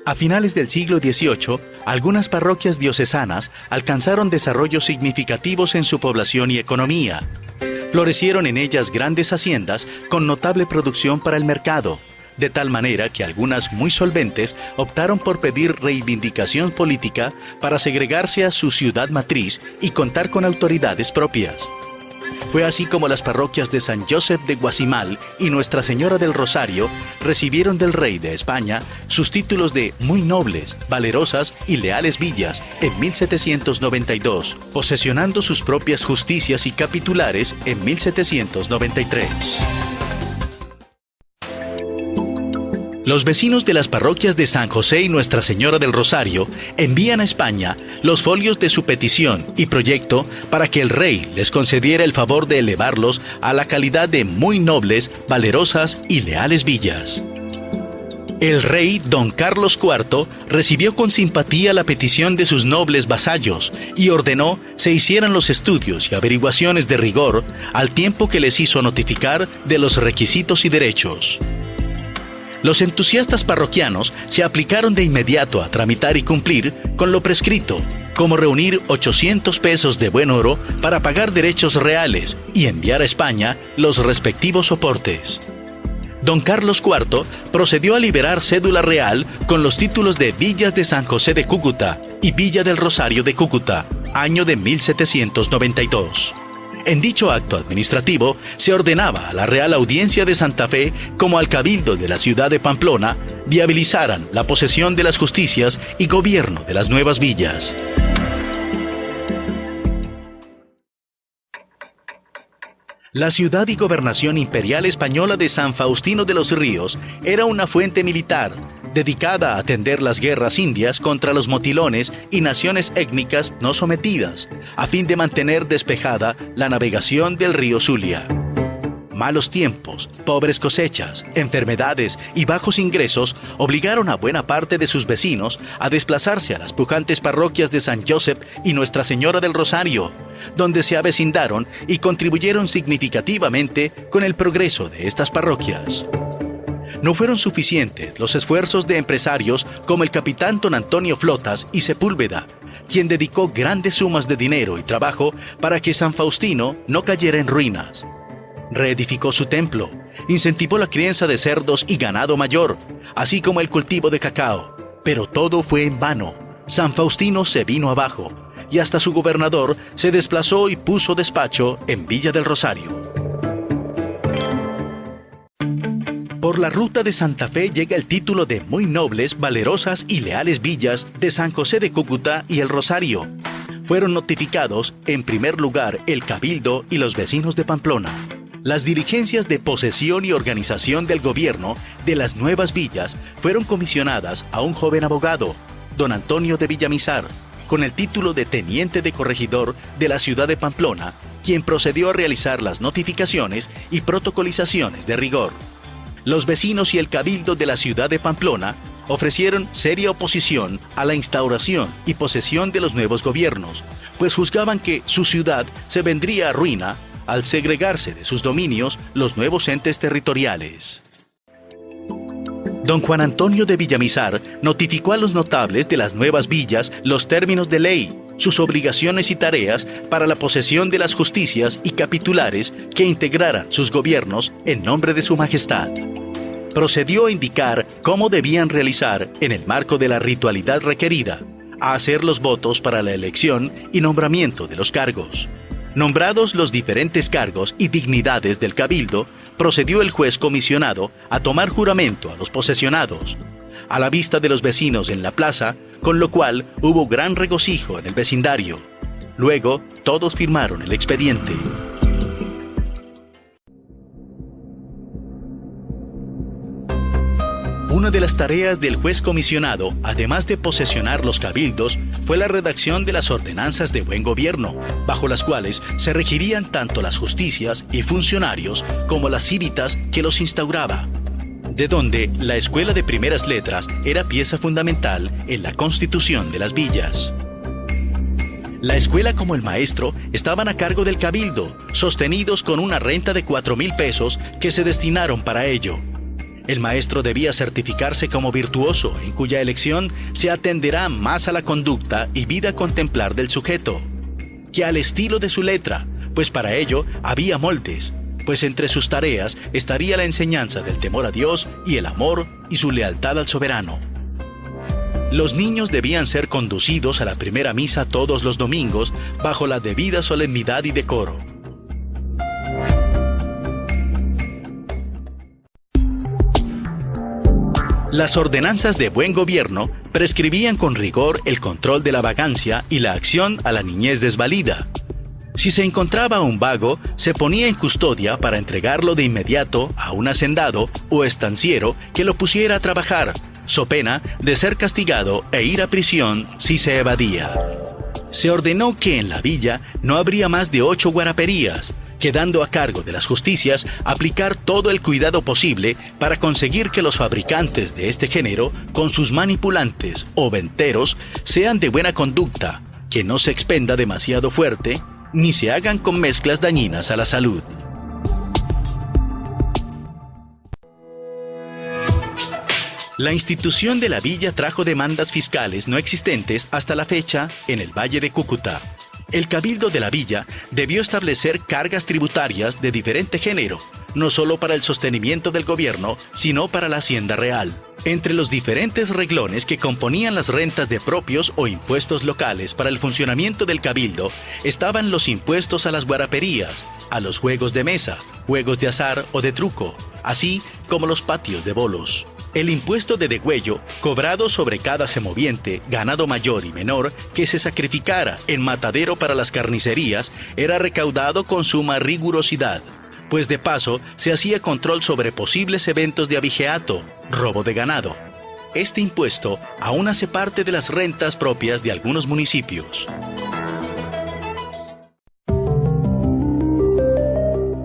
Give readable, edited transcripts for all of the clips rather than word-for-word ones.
A finales del siglo XVIII, algunas parroquias diocesanas alcanzaron desarrollos significativos en su población y economía. Florecieron en ellas grandes haciendas con notable producción para el mercado, de tal manera que algunas muy solventes optaron por pedir reivindicación política para segregarse a su ciudad matriz y contar con autoridades propias. Fue así como las parroquias de San Josep de Guasimal y Nuestra Señora del Rosario recibieron del rey de España sus títulos de muy nobles, valerosas y leales villas en 1792, posesionando sus propias justicias y capitulares en 1793. Los vecinos de las parroquias de San José y Nuestra Señora del Rosario envían a España los folios de su petición y proyecto para que el rey les concediera el favor de elevarlos a la calidad de muy nobles, valerosas y leales villas. El rey don Carlos IV recibió con simpatía la petición de sus nobles vasallos y ordenó se hicieran los estudios y averiguaciones de rigor al tiempo que les hizo notificar de los requisitos y derechos. Los entusiastas parroquianos se aplicaron de inmediato a tramitar y cumplir con lo prescrito, como reunir 800 pesos de buen oro para pagar derechos reales y enviar a España los respectivos soportes. Don Carlos IV procedió a liberar cédula real con los títulos de Villas de San José de Cúcuta y Villa del Rosario de Cúcuta, año de 1792. En dicho acto administrativo se ordenaba a la Real Audiencia de Santa Fe como al Cabildo de la ciudad de Pamplona viabilizaran la posesión de las justicias y gobierno de las nuevas villas. La ciudad y gobernación imperial española de San Faustino de los Ríos era una fuente militar dedicada a atender las guerras indias contra los motilones y naciones étnicas no sometidas, a fin de mantener despejada la navegación del río Zulia. Malos tiempos, pobres cosechas, enfermedades y bajos ingresos obligaron a buena parte de sus vecinos a desplazarse a las pujantes parroquias de San Josep y Nuestra Señora del Rosario, donde se avecindaron y contribuyeron significativamente con el progreso de estas parroquias. No fueron suficientes los esfuerzos de empresarios como el capitán don Antonio Flotas y Sepúlveda, quien dedicó grandes sumas de dinero y trabajo para que San Faustino no cayera en ruinas. Reedificó su templo, incentivó la crianza de cerdos y ganado mayor, así como el cultivo de cacao, pero todo fue en vano. San Faustino se vino abajo, y hasta su gobernador se desplazó y puso despacho en Villa del Rosario. Por la ruta de Santa Fe llega el título de muy nobles, valerosas y leales villas de San José de Cúcuta y el Rosario. Fueron notificados, en primer lugar, el Cabildo y los vecinos de Pamplona. Las diligencias de posesión y organización del gobierno de las nuevas villas fueron comisionadas a un joven abogado, don Antonio de Villamizar, con el título de teniente de corregidor de la ciudad de Pamplona, quien procedió a realizar las notificaciones y protocolizaciones de rigor. Los vecinos y el cabildo de la ciudad de Pamplona ofrecieron seria oposición a la instauración y posesión de los nuevos gobiernos, pues juzgaban que su ciudad se vendría a ruina al segregarse de sus dominios los nuevos entes territoriales. Don Juan Antonio de Villamizar notificó a los notables de las nuevas villas los términos de ley, sus obligaciones y tareas para la posesión de las justicias y capitulares que integraran sus gobiernos en nombre de su majestad. Procedió a indicar cómo debían realizar, en el marco de la ritualidad requerida, a hacer los votos para la elección y nombramiento de los cargos. Nombrados los diferentes cargos y dignidades del cabildo, procedió el juez comisionado a tomar juramento a los posesionados, a la vista de los vecinos en la plaza, con lo cual hubo gran regocijo en el vecindario. Luego, todos firmaron el expediente. Una de las tareas del juez comisionado, además de posesionar los cabildos, fue la redacción de las ordenanzas de buen gobierno, bajo las cuales se regirían tanto las justicias y funcionarios como las cívitas que los instauraba, de donde la escuela de primeras letras era pieza fundamental en la constitución de las villas. La escuela como el maestro estaban a cargo del cabildo, sostenidos con una renta de 4.000 pesos que se destinaron para ello. El maestro debía certificarse como virtuoso, en cuya elección se atenderá más a la conducta y vida contemplar del sujeto, que al estilo de su letra, pues para ello había moldes, pues entre sus tareas estaría la enseñanza del temor a Dios y el amor y su lealtad al soberano. Los niños debían ser conducidos a la primera misa todos los domingos bajo la debida solemnidad y decoro. Las ordenanzas de buen gobierno prescribían con rigor el control de la vagancia y la acción a la niñez desvalida. Si se encontraba un vago, se ponía en custodia para entregarlo de inmediato a un hacendado o estanciero que lo pusiera a trabajar, so pena de ser castigado e ir a prisión si se evadía. Se ordenó que en la villa no habría más de 8 guaraperías, quedando a cargo de las justicias aplicar todo el cuidado posible para conseguir que los fabricantes de este género, con sus manipulantes o venteros, sean de buena conducta, que no se expenda demasiado fuerte, ni se hagan con mezclas dañinas a la salud. La institución de la villa trajo demandas fiscales no existentes hasta la fecha en el Valle de Cúcuta. El cabildo de la villa debió establecer cargas tributarias de diferente género, no solo para el sostenimiento del gobierno, sino para la hacienda real. Entre los diferentes reglones que componían las rentas de propios o impuestos locales para el funcionamiento del cabildo, estaban los impuestos a las guaraperías, a los juegos de mesa, juegos de azar o de truco, así como los patios de bolos. El impuesto de degüello, cobrado sobre cada semoviente, ganado mayor y menor, que se sacrificara en matadero para las carnicerías, era recaudado con suma rigurosidad, pues de paso se hacía control sobre posibles eventos de abigeato, robo de ganado. Este impuesto aún hace parte de las rentas propias de algunos municipios.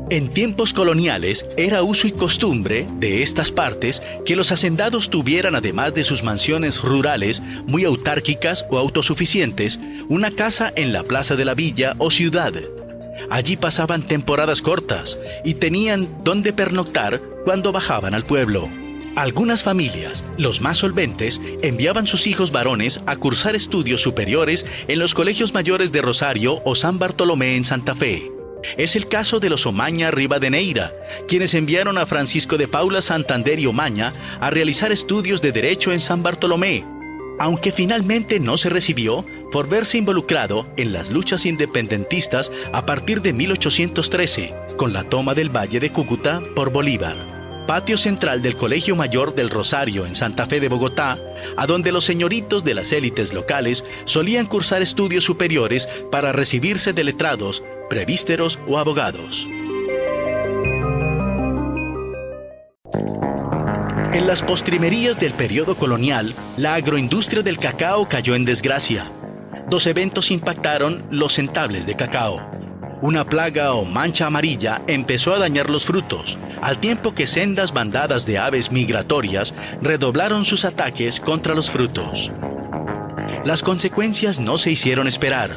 En tiempos coloniales era uso y costumbre de estas partes que los hacendados tuvieran, además de sus mansiones rurales muy autárquicas o autosuficientes, una casa en la plaza de la villa o ciudad. Allí pasaban temporadas cortas y tenían donde pernoctar cuando bajaban al pueblo. Algunas familias, los más solventes, enviaban sus hijos varones a cursar estudios superiores en los colegios mayores de Rosario o San Bartolomé en Santa Fe. Es el caso de los Omaña Rivadeneira, quienes enviaron a Francisco de Paula Santander y Omaña a realizar estudios de Derecho en San Bartolomé, aunque finalmente no se recibió por verse involucrado en las luchas independentistas a partir de 1813, con la toma del Valle de Cúcuta por Bolívar. Patio central del Colegio Mayor del Rosario en Santa Fe de Bogotá, a donde los señoritos de las élites locales solían cursar estudios superiores para recibirse de letrados, prevísteros o abogados. En las postrimerías del periodo colonial, la agroindustria del cacao cayó en desgracia. 2 eventos impactaron los entables de cacao. Una plaga o mancha amarilla empezó a dañar los frutos, al tiempo que sendas bandadas de aves migratorias redoblaron sus ataques contra los frutos. Las consecuencias no se hicieron esperar.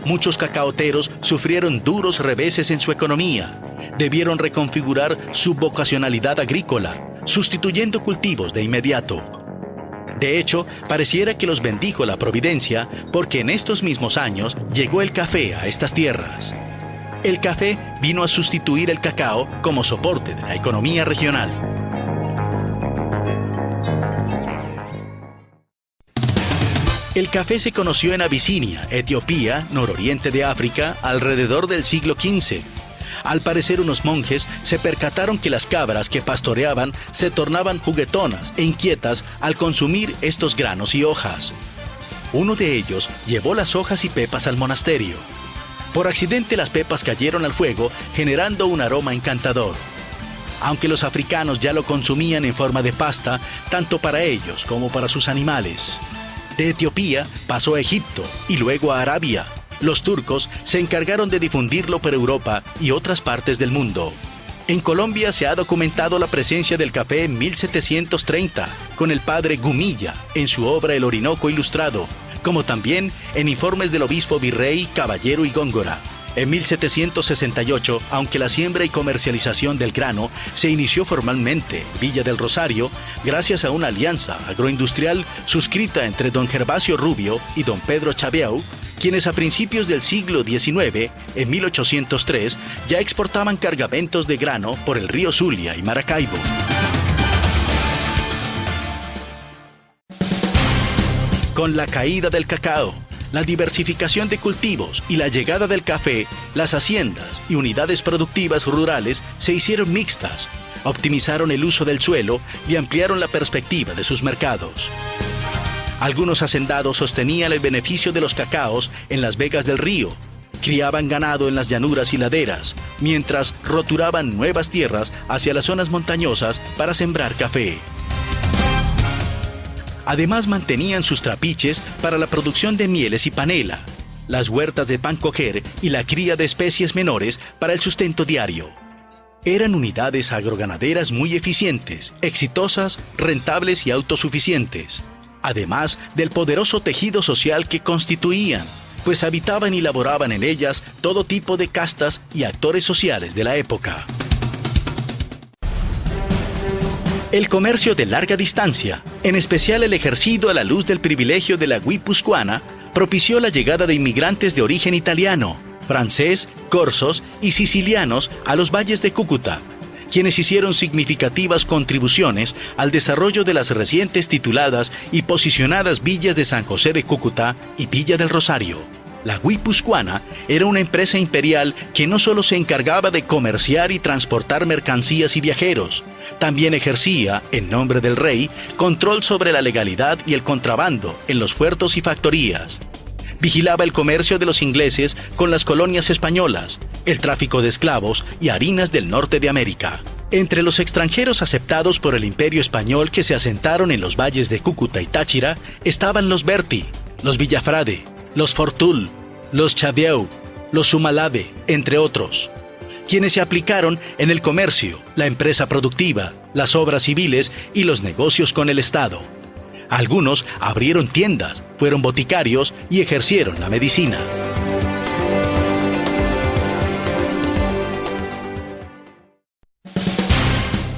Muchos cacaoteros sufrieron duros reveses en su economía. Debieron reconfigurar su vocacionalidad agrícola, sustituyendo cultivos de inmediato. De hecho, pareciera que los bendijo la providencia, porque en estos mismos años llegó el café a estas tierras. El café vino a sustituir el cacao como soporte de la economía regional. El café se conoció en Abisinia, Etiopía, nororiente de África, alrededor del siglo XV. Al parecer, unos monjes se percataron que las cabras que pastoreaban se tornaban juguetonas e inquietas al consumir estos granos y hojas. Uno de ellos llevó las hojas y pepas al monasterio. Por accidente, las pepas cayeron al fuego, generando un aroma encantador. Aunque los africanos ya lo consumían en forma de pasta, tanto para ellos como para sus animales. De Etiopía pasó a Egipto y luego a Arabia. Los turcos se encargaron de difundirlo por Europa y otras partes del mundo. En Colombia se ha documentado la presencia del café en 1730, con el padre Gumilla, en su obra El Orinoco Ilustrado, como también en informes del obispo Virrey, Caballero y Góngora. En 1768, aunque la siembra y comercialización del grano se inició formalmente en Villa del Rosario, gracias a una alianza agroindustrial suscrita entre don Gervasio Rubio y don Pedro Chabeau, quienes a principios del siglo XIX, en 1803, ya exportaban cargamentos de grano por el río Zulia y Maracaibo. Con la caída del cacao, la diversificación de cultivos y la llegada del café, las haciendas y unidades productivas rurales se hicieron mixtas, optimizaron el uso del suelo y ampliaron la perspectiva de sus mercados. Algunos hacendados sostenían el beneficio de los cacaos en las vegas del río, criaban ganado en las llanuras y laderas, mientras roturaban nuevas tierras hacia las zonas montañosas para sembrar café. Además mantenían sus trapiches para la producción de mieles y panela, las huertas de pan coger y la cría de especies menores para el sustento diario. Eran unidades agroganaderas muy eficientes, exitosas, rentables y autosuficientes, además del poderoso tejido social que constituían, pues habitaban y laboraban en ellas todo tipo de castas y actores sociales de la época. El comercio de larga distancia, en especial el ejercido a la luz del privilegio de la Guipuzcoana, propició la llegada de inmigrantes de origen italiano, francés, corsos y sicilianos a los valles de Cúcuta, quienes hicieron significativas contribuciones al desarrollo de las recientes tituladas y posicionadas villas de San José de Cúcuta y Villa del Rosario. La Guipuzcoana era una empresa imperial que no solo se encargaba de comerciar y transportar mercancías y viajeros, también ejercía, en nombre del rey, control sobre la legalidad y el contrabando en los puertos y factorías. Vigilaba el comercio de los ingleses con las colonias españolas, el tráfico de esclavos y harinas del norte de América. Entre los extranjeros aceptados por el Imperio Español que se asentaron en los valles de Cúcuta y Táchira estaban los Berti, los Villafrade, los Fortul, los Chabeau, los Sumalave, entre otros, quienes se aplicaron en el comercio, la empresa productiva, las obras civiles y los negocios con el Estado. Algunos abrieron tiendas, fueron boticarios y ejercieron la medicina.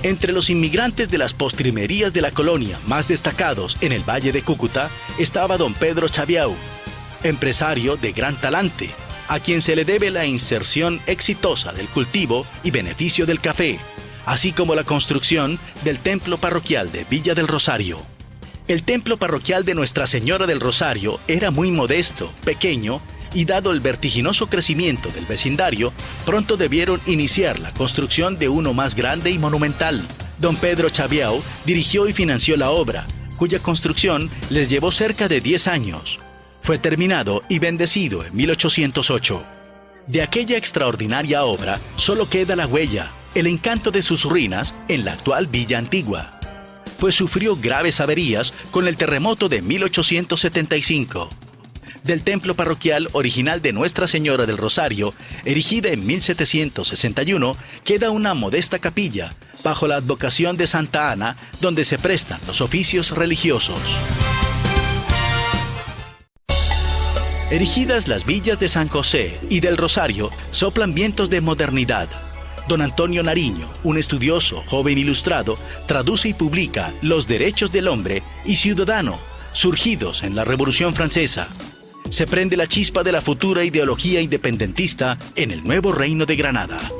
Entre los inmigrantes de las postrimerías de la colonia más destacados en el Valle de Cúcuta estaba don Pedro Chabeau, empresario de gran talante, a quien se le debe la inserción exitosa del cultivo y beneficio del café, así como la construcción del templo parroquial de Villa del Rosario. El templo parroquial de Nuestra Señora del Rosario era muy modesto, pequeño, y dado el vertiginoso crecimiento del vecindario, pronto debieron iniciar la construcción de uno más grande y monumental. Don Pedro Chabeau dirigió y financió la obra, cuya construcción les llevó cerca de 10 años. Fue terminado y bendecido en 1808. De aquella extraordinaria obra solo queda la huella, el encanto de sus ruinas en la actual Villa Antigua, pues sufrió graves averías con el terremoto de 1875. Del templo parroquial original de Nuestra Señora del Rosario, erigida en 1761, queda una modesta capilla, bajo la advocación de Santa Ana, donde se prestan los oficios religiosos. Erigidas las villas de San José y del Rosario, soplan vientos de modernidad. Don Antonio Nariño, un estudioso, joven ilustrado, traduce y publica Los derechos del hombre y ciudadano, surgidos en la Revolución Francesa. Se prende la chispa de la futura ideología independentista en el nuevo Reino de Granada.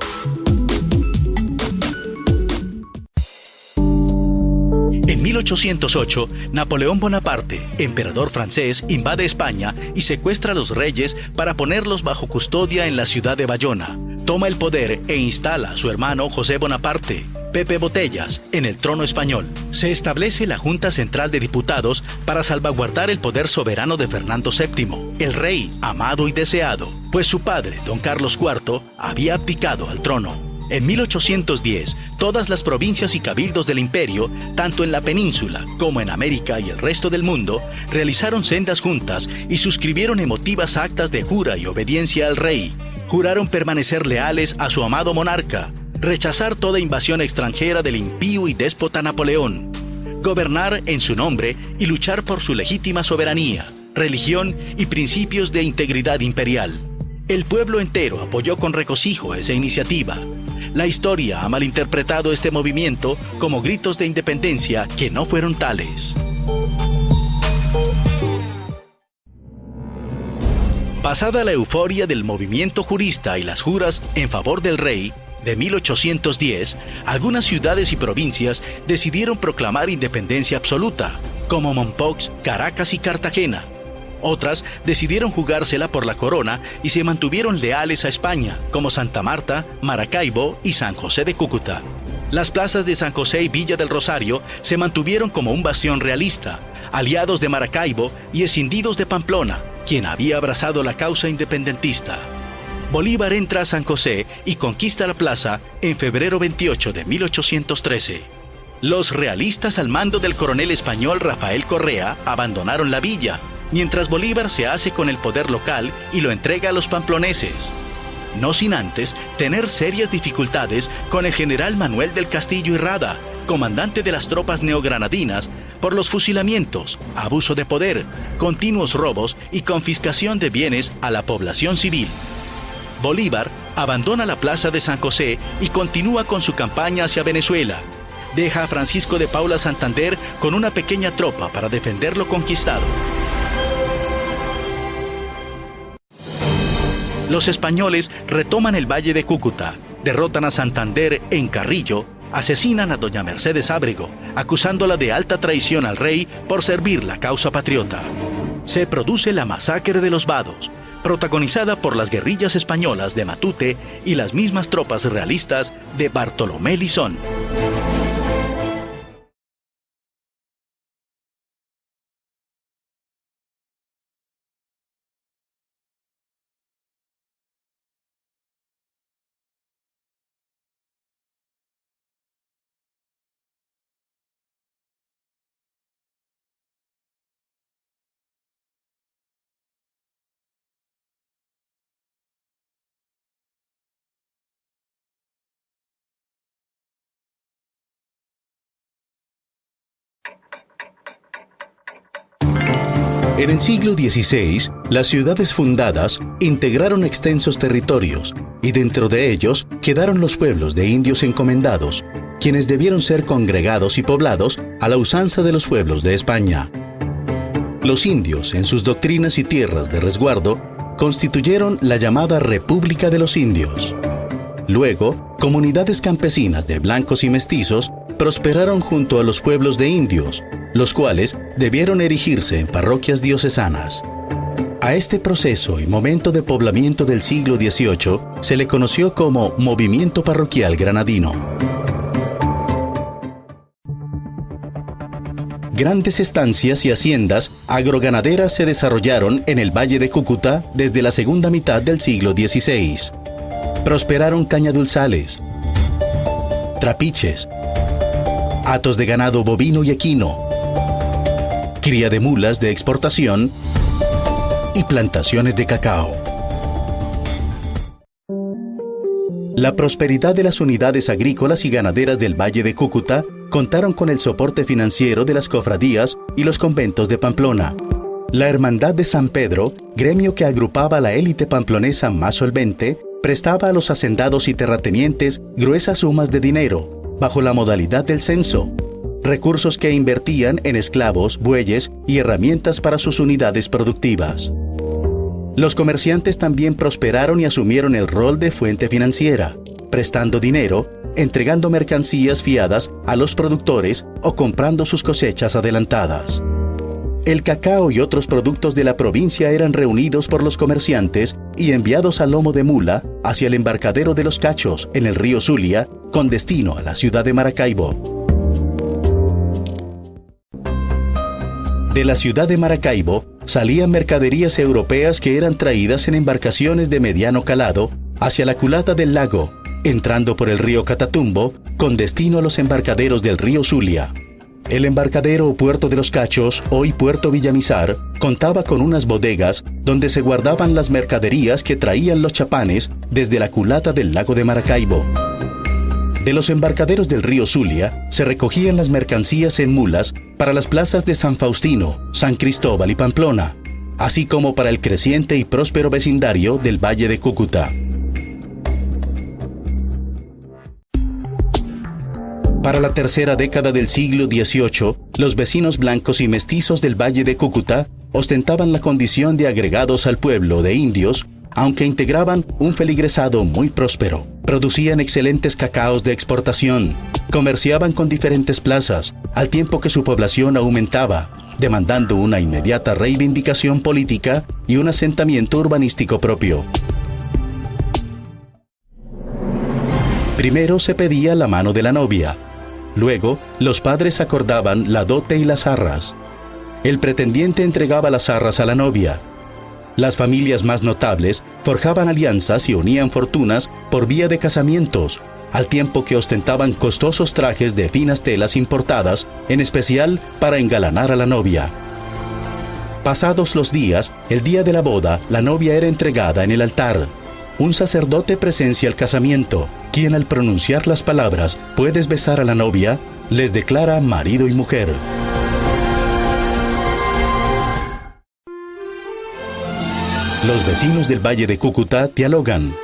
En 1808, Napoleón Bonaparte, emperador francés, invade España y secuestra a los reyes para ponerlos bajo custodia en la ciudad de Bayona. Toma el poder e instala a su hermano José Bonaparte, Pepe Botellas, en el trono español. Se establece la Junta Central de Diputados para salvaguardar el poder soberano de Fernando VII, el rey amado y deseado, pues su padre, don Carlos IV, había abdicado al trono. En 1810, todas las provincias y cabildos del imperio, tanto en la península como en América y el resto del mundo, realizaron sendas juntas y suscribieron emotivas actas de jura y obediencia al rey. Juraron permanecer leales a su amado monarca, rechazar toda invasión extranjera del impío y déspota Napoleón, gobernar en su nombre y luchar por su legítima soberanía, religión y principios de integridad imperial. El pueblo entero apoyó con regocijo esa iniciativa. La historia ha malinterpretado este movimiento como gritos de independencia que no fueron tales. Pasada la euforia del movimiento jurista y las juras en favor del rey, de 1810, algunas ciudades y provincias decidieron proclamar independencia absoluta, como Mompox, Caracas y Cartagena. Otras decidieron jugársela por la corona y se mantuvieron leales a España, como Santa Marta, Maracaibo y San José de Cúcuta. Las plazas de San José y Villa del Rosario se mantuvieron como un bastión realista, aliados de Maracaibo y escindidos de Pamplona, quien había abrazado la causa independentista. Bolívar entra a San José y conquista la plaza en febrero 28 de 1813. Los realistas al mando del coronel español Rafael Correa abandonaron la villa, mientras Bolívar se hace con el poder local y lo entrega a los pamploneses. No sin antes tener serias dificultades con el general Manuel del Castillo y Rada, comandante de las tropas neogranadinas, por los fusilamientos, abuso de poder, continuos robos y confiscación de bienes a la población civil. Bolívar abandona la plaza de San José y continúa con su campaña hacia Venezuela. Deja a Francisco de Paula Santander con una pequeña tropa para defender lo conquistado. Los españoles retoman el Valle de Cúcuta, derrotan a Santander en Carrillo, asesinan a doña Mercedes Ábrego, acusándola de alta traición al rey por servir la causa patriota. Se produce la masacre de los Vados, protagonizada por las guerrillas españolas de Matute y las mismas tropas realistas de Bartolomé Lizón. En el siglo XVI, las ciudades fundadas integraron extensos territorios, y dentro de ellos quedaron los pueblos de indios encomendados, quienes debieron ser congregados y poblados a la usanza de los pueblos de España. Los indios, en sus doctrinas y tierras de resguardo, constituyeron la llamada República de los Indios. Luego, comunidades campesinas de blancos y mestizos prosperaron junto a los pueblos de indios, los cuales debieron erigirse en parroquias diocesanas. A este proceso y momento de poblamiento del siglo XVIII se le conoció como Movimiento Parroquial Granadino. Grandes estancias y haciendas agroganaderas se desarrollaron en el Valle de Cúcuta desde la segunda mitad del siglo XVI. Prosperaron cañadulzales, trapiches, hatos de ganado bovino y equino, cría de mulas de exportación y plantaciones de cacao. La prosperidad de las unidades agrícolas y ganaderas del Valle de Cúcuta contaron con el soporte financiero de las cofradías y los conventos de Pamplona. La Hermandad de San Pedro, gremio que agrupaba a la élite pamplonesa más solvente, prestaba a los hacendados y terratenientes gruesas sumas de dinero, bajo la modalidad del censo, recursos que invertían en esclavos, bueyes y herramientas para sus unidades productivas. Los comerciantes también prosperaron y asumieron el rol de fuente financiera, prestando dinero, entregando mercancías fiadas a los productores o comprando sus cosechas adelantadas. El cacao y otros productos de la provincia eran reunidos por los comerciantes y enviados a lomo de mula hacia el embarcadero de Los Cachos, en el río Zulia, con destino a la ciudad de Maracaibo. De la ciudad de Maracaibo salían mercaderías europeas que eran traídas en embarcaciones de mediano calado hacia la culata del lago, entrando por el río Catatumbo, con destino a los embarcaderos del río Zulia. El embarcadero o puerto de Los Cachos, hoy Puerto Villamizar, contaba con unas bodegas donde se guardaban las mercaderías que traían los chapanes desde la culata del lago de Maracaibo. De los embarcaderos del río Zulia se recogían las mercancías en mulas para las plazas de San Faustino, San Cristóbal y Pamplona, así como para el creciente y próspero vecindario del Valle de Cúcuta. Para la tercera década del siglo XVIII, los vecinos blancos y mestizos del Valle de Cúcuta ostentaban la condición de agregados al pueblo de indios, aunque integraban un feligresado muy próspero. Producían excelentes cacaos de exportación, comerciaban con diferentes plazas, al tiempo que su población aumentaba, demandando una inmediata reivindicación política y un asentamiento urbanístico propio. Primero se pedía la mano de la novia. Luego, los padres acordaban la dote y las arras. El pretendiente entregaba las arras a la novia. Las familias más notables forjaban alianzas y unían fortunas por vía de casamientos, al tiempo que ostentaban costosos trajes de finas telas importadas, en especial para engalanar a la novia. Pasados los días, el día de la boda, la novia era entregada en el altar. Un sacerdote presencia el casamiento, quien al pronunciar las palabras "puedes besar a la novia", les declara marido y mujer. Los vecinos del Valle de Cúcuta dialogan.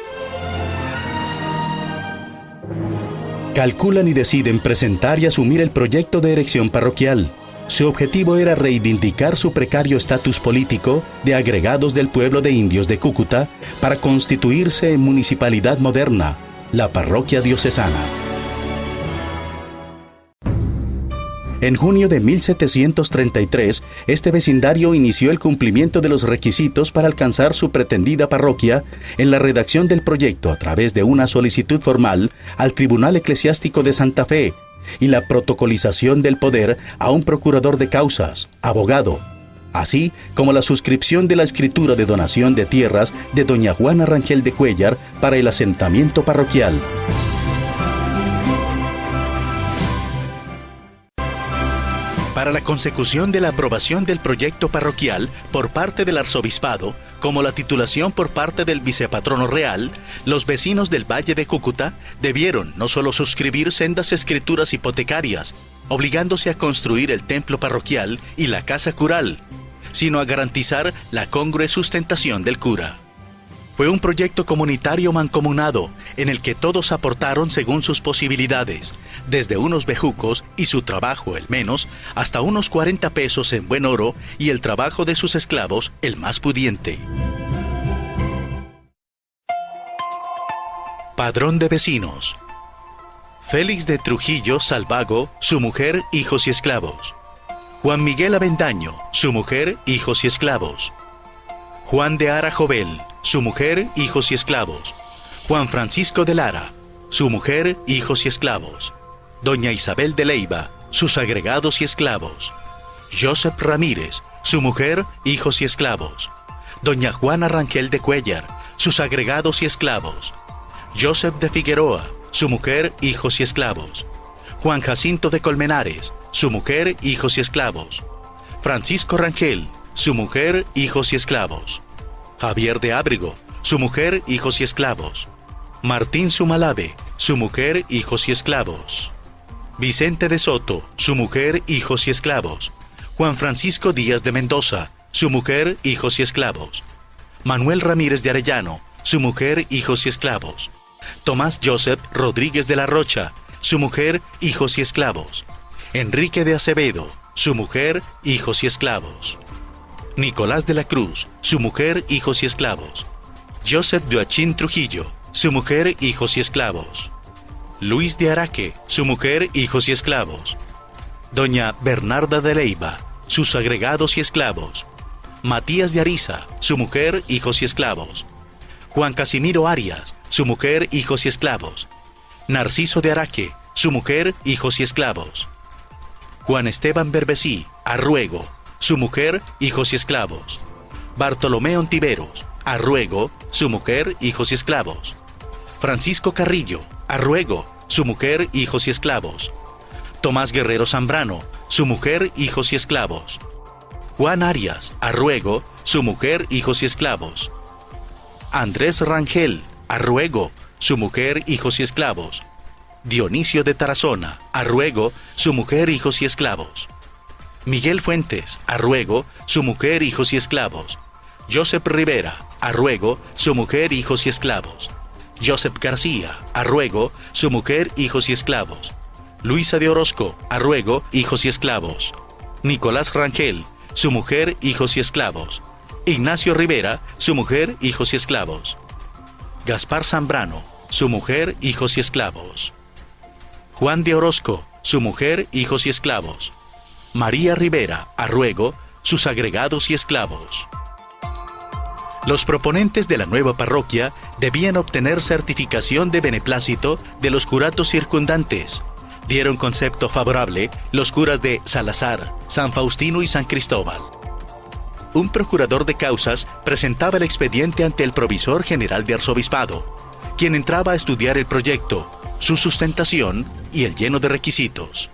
Calculan y deciden presentar y asumir el proyecto de erección parroquial. Su objetivo era reivindicar su precario estatus político de agregados del pueblo de indios de Cúcuta para constituirse en municipalidad moderna, la parroquia diocesana. En junio de 1733, este vecindario inició el cumplimiento de los requisitos para alcanzar su pretendida parroquia en la redacción del proyecto a través de una solicitud formal al Tribunal Eclesiástico de Santa Fe, y la protocolización del poder a un procurador de causas, abogado, así como la suscripción de la escritura de donación de tierras de doña Juana Rangel de Cuéllar para el asentamiento parroquial. Para la consecución de la aprobación del proyecto parroquial por parte del arzobispado, como la titulación por parte del vicepatrono real, los vecinos del Valle de Cúcuta debieron no solo suscribir sendas escrituras hipotecarias, obligándose a construir el templo parroquial y la casa cural, sino a garantizar la congrue sustentación del cura. Fue un proyecto comunitario mancomunado, en el que todos aportaron según sus posibilidades, desde unos bejucos y su trabajo el menos, hasta unos 40 pesos en buen oro y el trabajo de sus esclavos el más pudiente. Padrón de vecinos. Félix de Trujillo Salvago, su mujer, hijos y esclavos. Juan Miguel Avendaño, su mujer, hijos y esclavos. Juan de Ara Jovel, su mujer, hijos y esclavos. Juan Francisco de Lara, su mujer, hijos y esclavos. Doña Isabel de Leiva, sus agregados y esclavos. Joseph Ramírez, su mujer, hijos y esclavos. Doña Juana Rangel de Cuéllar, sus agregados y esclavos. Joseph de Figueroa, su mujer, hijos y esclavos. Juan Jacinto de Colmenares, su mujer, hijos y esclavos. Francisco Rangel, su mujer, hijos y esclavos. Javier de Ábrego, su mujer, hijos y esclavos. Martín Sumalave, su mujer, hijos y esclavos. Vicente de Soto, su mujer, hijos y esclavos. Juan Francisco Díaz de Mendoza, su mujer, hijos y esclavos. Manuel Ramírez de Arellano, su mujer, hijos y esclavos. Tomás Joseph Rodríguez de la Rocha, su mujer, hijos y esclavos. Enrique de Acevedo, su mujer, hijos y esclavos. Nicolás de la Cruz, su mujer, hijos y esclavos. Joseph de Achín Trujillo, su mujer, hijos y esclavos. Luis de Araque, su mujer, hijos y esclavos. Doña Bernarda de Leiva, sus agregados y esclavos. Matías de Ariza, su mujer, hijos y esclavos. Juan Casimiro Arias, su mujer, hijos y esclavos. Narciso de Araque, su mujer, hijos y esclavos. Juan Esteban Berbesí, Arruego, su mujer, hijos y esclavos. Bartolomé Ontiveros, Arruego, su mujer, hijos y esclavos. Francisco Carrillo, Arruego, su mujer, hijos y esclavos. Tomás Guerrero Zambrano, su mujer, hijos y esclavos. Juan Arias, Arruego, su mujer, hijos y esclavos. Andrés Rangel, Arruego, su mujer, hijos y esclavos. Dionisio de Tarazona, Arruego, su mujer, hijos y esclavos. Miguel Fuentes, a ruego, su mujer, hijos y esclavos. Joseph Rivera, a ruego, su mujer, hijos y esclavos. Joseph García, a ruego, su mujer, hijos y esclavos. Luisa de Orozco, a ruego, hijos y esclavos. Nicolás Rangel, su mujer, hijos y esclavos. Ignacio Rivera, su mujer, hijos y esclavos. Gaspar Zambrano, su mujer, hijos y esclavos. Juan de Orozco, su mujer, hijos y esclavos. María Rivera, a ruego, sus agregados y esclavos. Los proponentes de la nueva parroquia debían obtener certificación de beneplácito de los curatos circundantes. Dieron concepto favorable los curas de Salazar, San Faustino y San Cristóbal. Un procurador de causas presentaba el expediente ante el provisor general de arzobispado, quien entraba a estudiar el proyecto, su sustentación y el lleno de requisitos.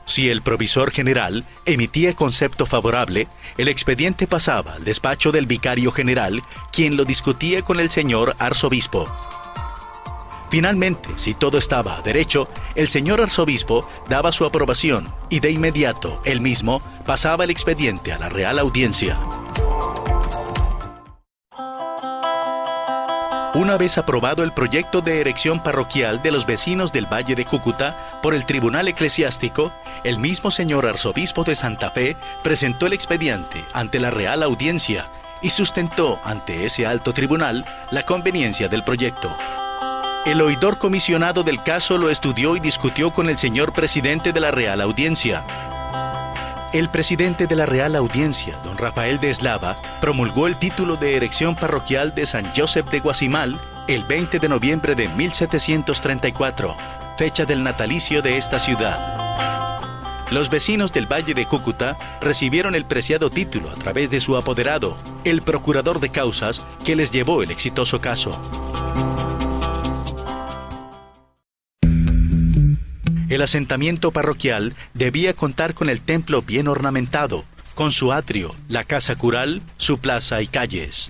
Si el provisor general emitía concepto favorable, el expediente pasaba al despacho del vicario general, quien lo discutía con el señor arzobispo. Finalmente, si todo estaba derecho, el señor arzobispo daba su aprobación y de inmediato él mismo pasaba el expediente a la Real Audiencia. Una vez aprobado el proyecto de erección parroquial de los vecinos del Valle de Cúcuta por el Tribunal Eclesiástico, el mismo señor arzobispo de Santa Fe presentó el expediente ante la Real Audiencia y sustentó ante ese alto tribunal la conveniencia del proyecto. El oidor comisionado del caso lo estudió y discutió con el señor presidente de la Real Audiencia. El presidente de la Real Audiencia, don Rafael de Eslava, promulgó el título de erección parroquial de San Josep de Guasimal el 20 de noviembre de 1734, fecha del natalicio de esta ciudad. Los vecinos del Valle de Cúcuta recibieron el preciado título a través de su apoderado, el procurador de causas, que les llevó el exitoso caso. El asentamiento parroquial debía contar con el templo bien ornamentado, con su atrio, la casa cural, su plaza y calles.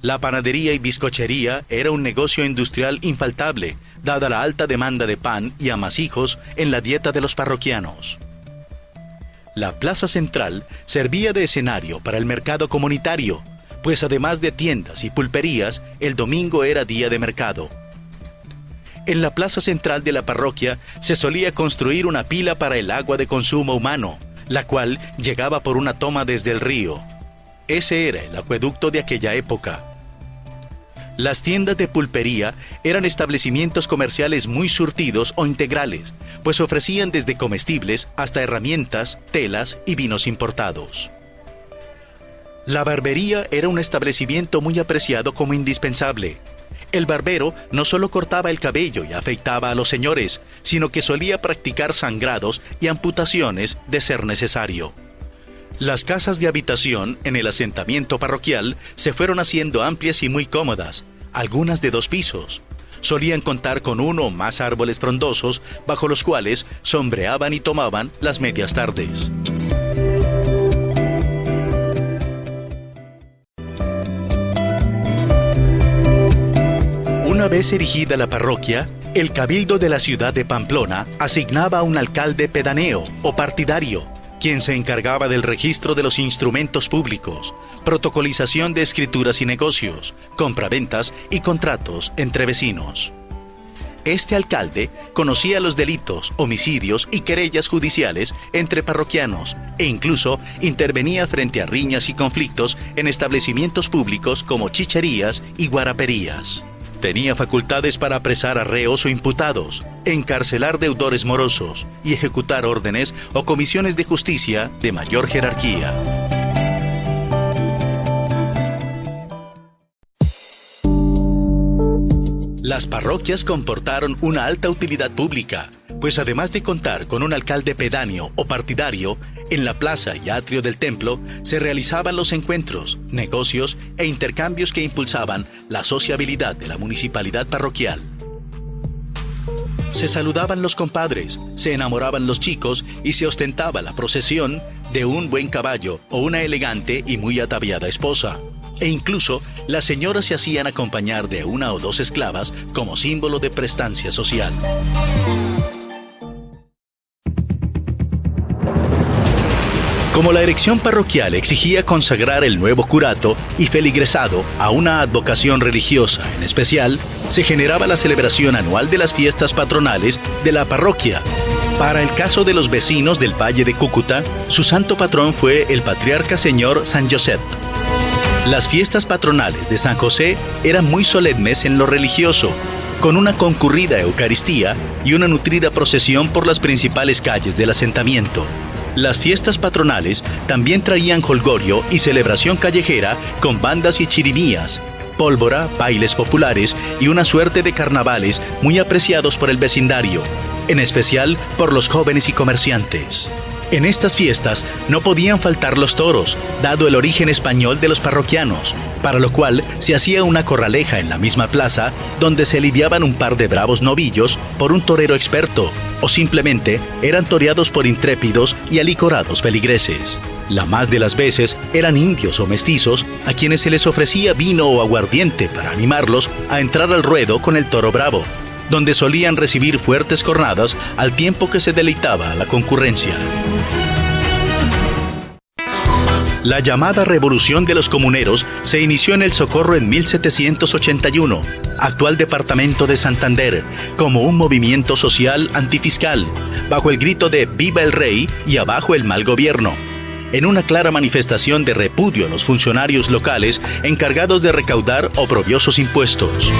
La panadería y bizcochería era un negocio industrial infaltable, dada la alta demanda de pan y amasijos en la dieta de los parroquianos. La plaza central servía de escenario para el mercado comunitario, pues además de tiendas y pulperías, el domingo era día de mercado. En la plaza central de la parroquia se solía construir una pila para el agua de consumo humano, la cual llegaba por una toma desde el río. Ese era el acueducto de aquella época. Las tiendas de pulpería eran establecimientos comerciales muy surtidos o integrales, pues ofrecían desde comestibles hasta herramientas, telas y vinos importados. La barbería era un establecimiento muy apreciado como indispensable. El barbero no solo cortaba el cabello y afeitaba a los señores, sino que solía practicar sangrados y amputaciones de ser necesario. Las casas de habitación en el asentamiento parroquial se fueron haciendo amplias y muy cómodas, algunas de 2 pisos. Solían contar con 1 o más árboles frondosos bajo los cuales sombreaban y tomaban las medias tardes. Una vez erigida la parroquia, el cabildo de la ciudad de Pamplona asignaba un alcalde pedáneo o partidario, quien se encargaba del registro de los instrumentos públicos, protocolización de escrituras y negocios, compraventas y contratos entre vecinos. Este alcalde conocía los delitos, homicidios y querellas judiciales entre parroquianos e incluso intervenía frente a riñas y conflictos en establecimientos públicos como chicherías y guaraperías. Tenía facultades para apresar a reos o imputados, encarcelar deudores morosos y ejecutar órdenes o comisiones de justicia de mayor jerarquía. Las parroquias comportaron una alta utilidad pública, pues además de contar con un alcalde pedáneo o partidario, en la plaza y atrio del templo se realizaban los encuentros, negocios e intercambios que impulsaban la sociabilidad de la municipalidad parroquial. Se saludaban los compadres, se enamoraban los chicos y se ostentaba la procesión de un buen caballo o una elegante y muy ataviada esposa. E incluso las señoras se hacían acompañar de 1 o 2 esclavas como símbolo de prestancia social. Como la erección parroquial exigía consagrar el nuevo curato y feligresado a una advocación religiosa en especial, se generaba la celebración anual de las fiestas patronales de la parroquia. Para el caso de los vecinos del Valle de Cúcuta, su santo patrón fue el patriarca señor San Josep. Las fiestas patronales de San José eran muy solemnes en lo religioso, con una concurrida Eucaristía y una nutrida procesión por las principales calles del asentamiento. Las fiestas patronales también traían jolgorio y celebración callejera con bandas y chirimías, pólvora, bailes populares y una suerte de carnavales muy apreciados por el vecindario, en especial por los jóvenes y comerciantes. En estas fiestas no podían faltar los toros, dado el origen español de los parroquianos, para lo cual se hacía una corraleja en la misma plaza, donde se lidiaban un par de bravos novillos por un torero experto, o simplemente eran toreados por intrépidos y alicorados feligreses. La más de las veces eran indios o mestizos a quienes se les ofrecía vino o aguardiente para animarlos a entrar al ruedo con el toro bravo, donde solían recibir fuertes cornadas al tiempo que se deleitaba a la concurrencia. La llamada Revolución de los Comuneros se inició en El Socorro en 1781, actual departamento de Santander, como un movimiento social antifiscal, bajo el grito de ¡Viva el Rey y abajo el mal gobierno!, en una clara manifestación de repudio a los funcionarios locales encargados de recaudar oprobiosos impuestos.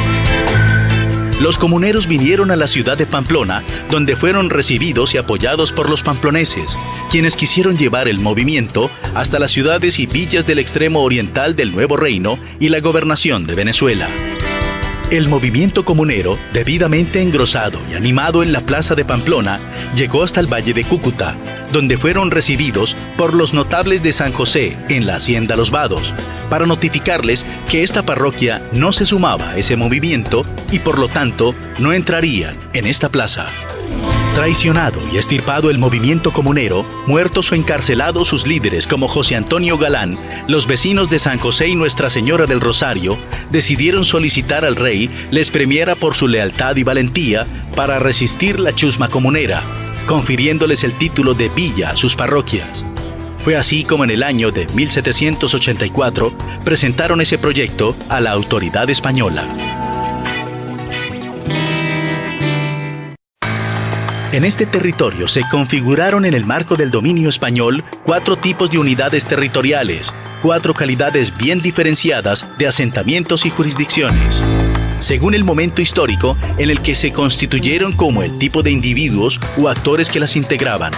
Los comuneros vinieron a la ciudad de Pamplona, donde fueron recibidos y apoyados por los pamploneses, quienes quisieron llevar el movimiento hasta las ciudades y villas del extremo oriental del Nuevo Reino y la gobernación de Venezuela. El movimiento comunero, debidamente engrosado y animado en la plaza de Pamplona, llegó hasta el Valle de Cúcuta, donde fueron recibidos por los notables de San José en la hacienda Los Vados, para notificarles que esta parroquia no se sumaba a ese movimiento y por lo tanto no entrarían en esta plaza. Traicionado y extirpado el movimiento comunero, muertos o encarcelados sus líderes como José Antonio Galán, los vecinos de San José y Nuestra Señora del Rosario decidieron solicitar al rey les premiara por su lealtad y valentía para resistir la chusma comunera, confiriéndoles el título de villa a sus parroquias. Fue así como en el año de 1784 presentaron ese proyecto a la autoridad española. En este territorio se configuraron en el marco del dominio español 4 tipos de unidades territoriales, 4 calidades bien diferenciadas de asentamientos y jurisdicciones, según el momento histórico en el que se constituyeron como el tipo de individuos u actores que las integraban: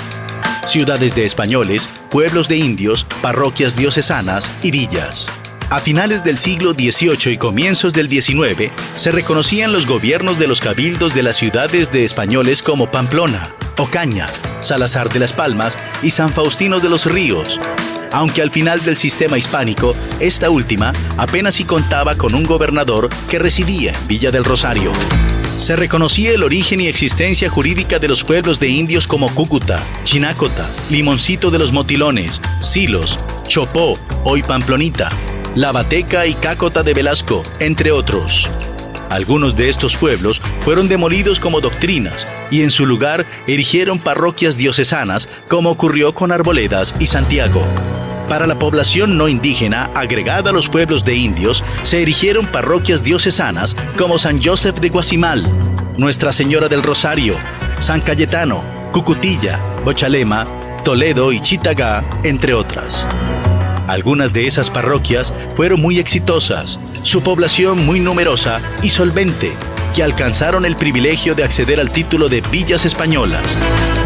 ciudades de españoles, pueblos de indios, parroquias diocesanas y villas. A finales del siglo XVIII y comienzos del XIX, se reconocían los gobiernos de los cabildos de las ciudades de españoles como Pamplona, Ocaña, Salazar de las Palmas y San Faustino de los Ríos, aunque al final del sistema hispánico, esta última apenas si contaba con un gobernador que residía en Villa del Rosario. Se reconocía el origen y existencia jurídica de los pueblos de indios como Cúcuta, Chinácota, Limoncito de los Motilones, Silos, Chopó, hoy Pamplonita, La Bateca y Cácota de Velasco, entre otros. Algunos de estos pueblos fueron demolidos como doctrinas y en su lugar erigieron parroquias diocesanas, como ocurrió con Arboledas y Santiago. Para la población no indígena agregada a los pueblos de indios, se erigieron parroquias diocesanas como San Joseph de Guasimal, Nuestra Señora del Rosario, San Cayetano, Cucutilla, Bochalema, Toledo y Chitagá, entre otras. Algunas de esas parroquias fueron muy exitosas, su población muy numerosa y solvente, que alcanzaron el privilegio de acceder al título de villas españolas.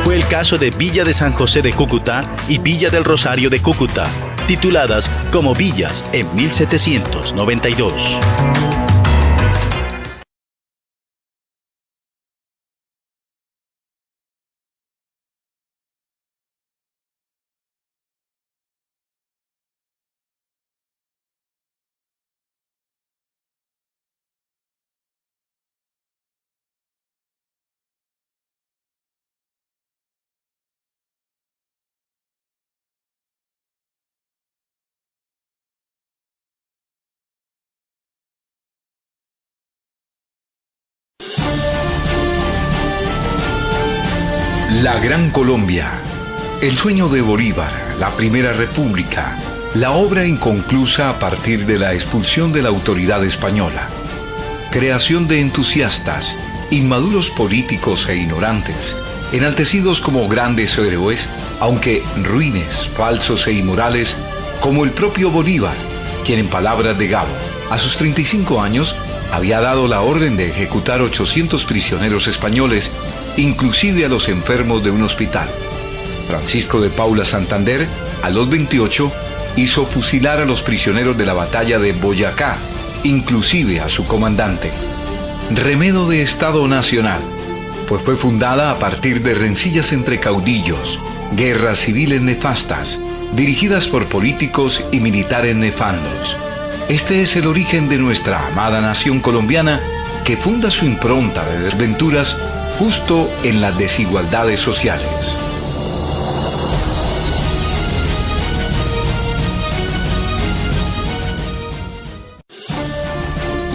Fue el caso de Villa de San José de Cúcuta y Villa del Rosario de Cúcuta, tituladas como villas en 1792. La Gran Colombia, El sueño de Bolívar, la Primera República, la obra inconclusa a partir de la expulsión de la autoridad española. Creación de entusiastas, inmaduros políticos e ignorantes, enaltecidos como grandes héroes, aunque ruines, falsos e inmorales, como el propio Bolívar, quien en palabras de Gabo, a sus 35 años, había dado la orden de ejecutar 800 prisioneros españoles, inclusive a los enfermos de un hospital. Francisco de Paula Santander, a los 28, hizo fusilar a los prisioneros de la batalla de Boyacá, inclusive a su comandante. Remedo de Estado Nacional, pues fue fundada a partir de rencillas entre caudillos, guerras civiles nefastas, dirigidas por políticos y militares nefandos. Este es el origen de nuestra amada nación colombiana, que funda su impronta de desventuras justo en las desigualdades sociales.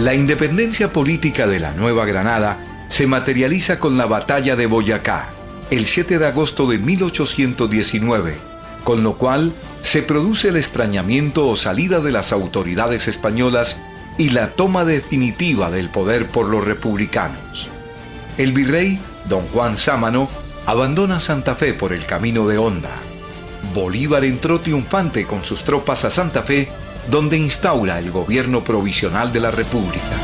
La independencia política de la Nueva Granada se materializa con la batalla de Boyacá, el 7 de agosto de 1819, con lo cual se produce el extrañamiento o salida de las autoridades españolas y la toma definitiva del poder por los republicanos. El virrey, don Juan Sámano, abandona Santa Fe por el camino de Honda. Bolívar entró triunfante con sus tropas a Santa Fe, donde instaura el gobierno provisional de la República.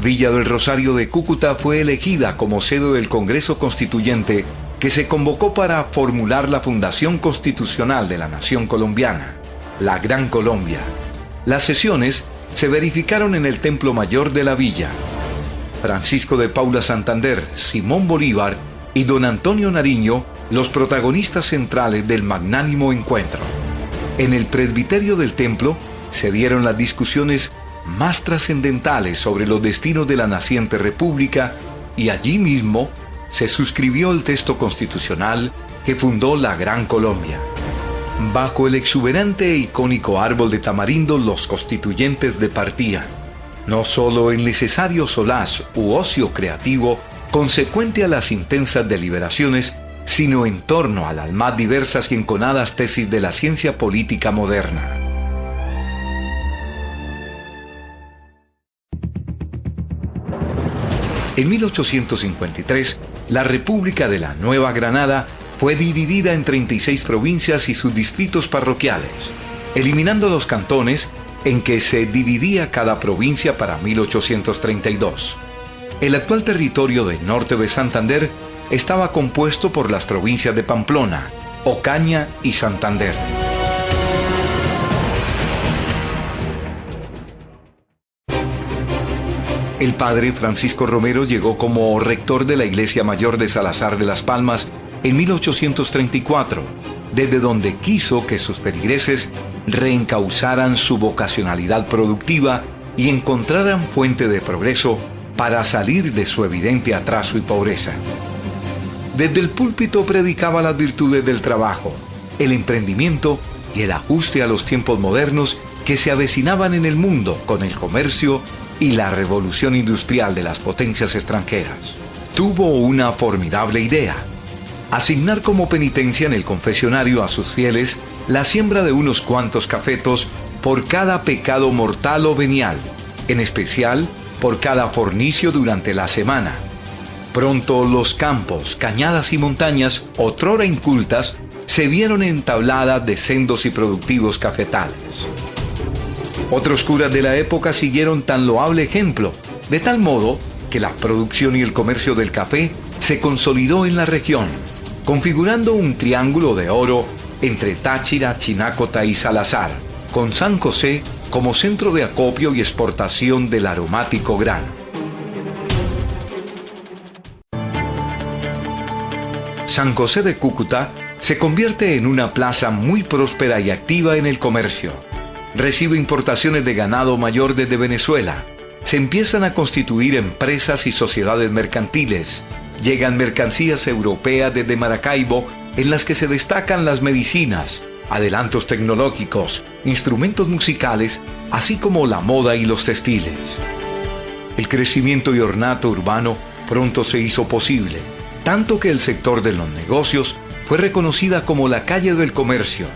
Villa del Rosario de Cúcuta fue elegida como sede del Congreso Constituyente, que se convocó para formular la fundación constitucional de la nación colombiana, la Gran Colombia. Las sesiones se verificaron en el Templo Mayor de la villa. Francisco de Paula Santander, Simón Bolívar y don Antonio Nariño, los protagonistas centrales del magnánimo encuentro. En el presbiterio del templo se dieron las discusiones más trascendentales sobre los destinos de la naciente república, y allí mismo se suscribió el texto constitucional que fundó la Gran Colombia. Bajo el exuberante e icónico árbol de tamarindo los constituyentes departían, no solo el necesario solaz u ocio creativo consecuente a las intensas deliberaciones, sino en torno a las más diversas y enconadas tesis de la ciencia política moderna. En 1853, la República de la Nueva Granada fue dividida en 36 provincias y sus distritos parroquiales, eliminando los cantones en que se dividía cada provincia para 1832. El actual territorio del norte de Santander estaba compuesto por las provincias de Pamplona, Ocaña y Santander. El padre Francisco Romero llegó como rector de la Iglesia Mayor de Salazar de las Palmas en 1834, desde donde quiso que sus feligreses reencauzaran su vocacionalidad productiva y encontraran fuente de progreso para salir de su evidente atraso y pobreza. Desde el púlpito predicaba las virtudes del trabajo, el emprendimiento y el ajuste a los tiempos modernos que se avecinaban en el mundo con el comercio y la revolución industrial de las potencias extranjeras. Tuvo una formidable idea: asignar como penitencia en el confesionario a sus fieles la siembra de unos cuantos cafetos por cada pecado mortal o venial, en especial por cada fornicio durante la semana. Pronto los campos, cañadas y montañas, otrora incultas, se vieron entabladas de sendos y productivos cafetales. Otros curas de la época siguieron tan loable ejemplo, de tal modo que la producción y el comercio del café se consolidó en la región, configurando un triángulo de oro entre Táchira, Chinácota y Salazar, con San José como centro de acopio y exportación del aromático grano. San José de Cúcuta se convierte en una plaza muy próspera y activa en el comercio. Recibe importaciones de ganado mayor desde Venezuela. Se empiezan a constituir empresas y sociedades mercantiles. Llegan mercancías europeas desde Maracaibo, en las que se destacan las medicinas, adelantos tecnológicos, instrumentos musicales, así como la moda y los textiles. El crecimiento y ornato urbano pronto se hizo posible, tanto que el sector de los negocios fue reconocida como la calle del comercio,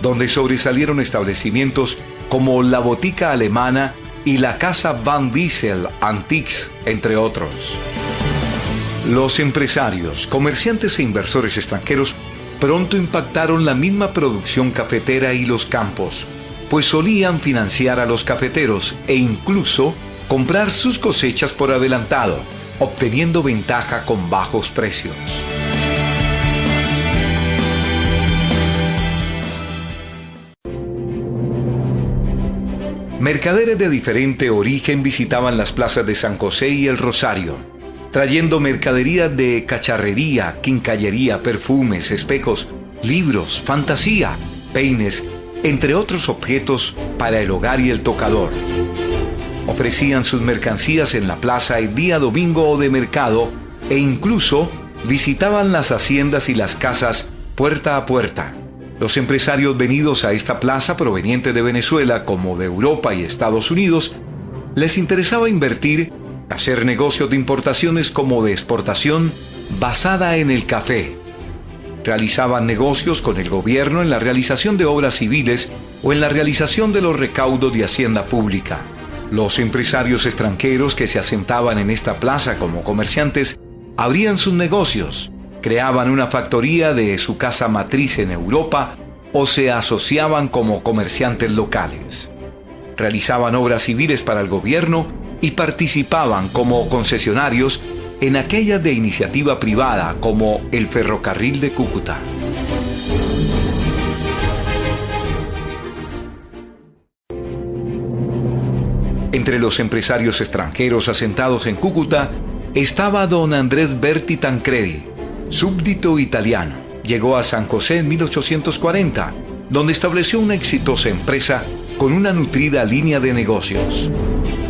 donde sobresalieron establecimientos como la Botica Alemana y la Casa Van Diesel Antiques, entre otros. Los empresarios, comerciantes e inversores extranjeros pronto impactaron la misma producción cafetera y los campos, pues solían financiar a los cafeteros e incluso comprar sus cosechas por adelantado, obteniendo ventaja con bajos precios. Mercaderes de diferente origen visitaban las plazas de San José y el Rosario, trayendo mercadería de cacharrería, quincallería, perfumes, espejos, libros, fantasía, peines, entre otros objetos para el hogar y el tocador. Ofrecían sus mercancías en la plaza el día domingo o de mercado e incluso visitaban las haciendas y las casas puerta a puerta. Los empresarios venidos a esta plaza provenientes de Venezuela como de Europa y Estados Unidos les interesaba invertir, hacer negocios de importaciones como de exportación basada en el café. Realizaban negocios con el gobierno en la realización de obras civiles o en la realización de los recaudos de hacienda pública. Los empresarios extranjeros que se asentaban en esta plaza como comerciantes abrían sus negocios, creaban una factoría de su casa matriz en Europa o se asociaban como comerciantes locales. Realizaban obras civiles para el gobierno y participaban como concesionarios en aquellas de iniciativa privada como el ferrocarril de Cúcuta. Entre los empresarios extranjeros asentados en Cúcuta estaba don Andrés Berti Tancredi, súbdito italiano. Llegó a San José en 1840, donde estableció una exitosa empresa con una nutrida línea de negocios.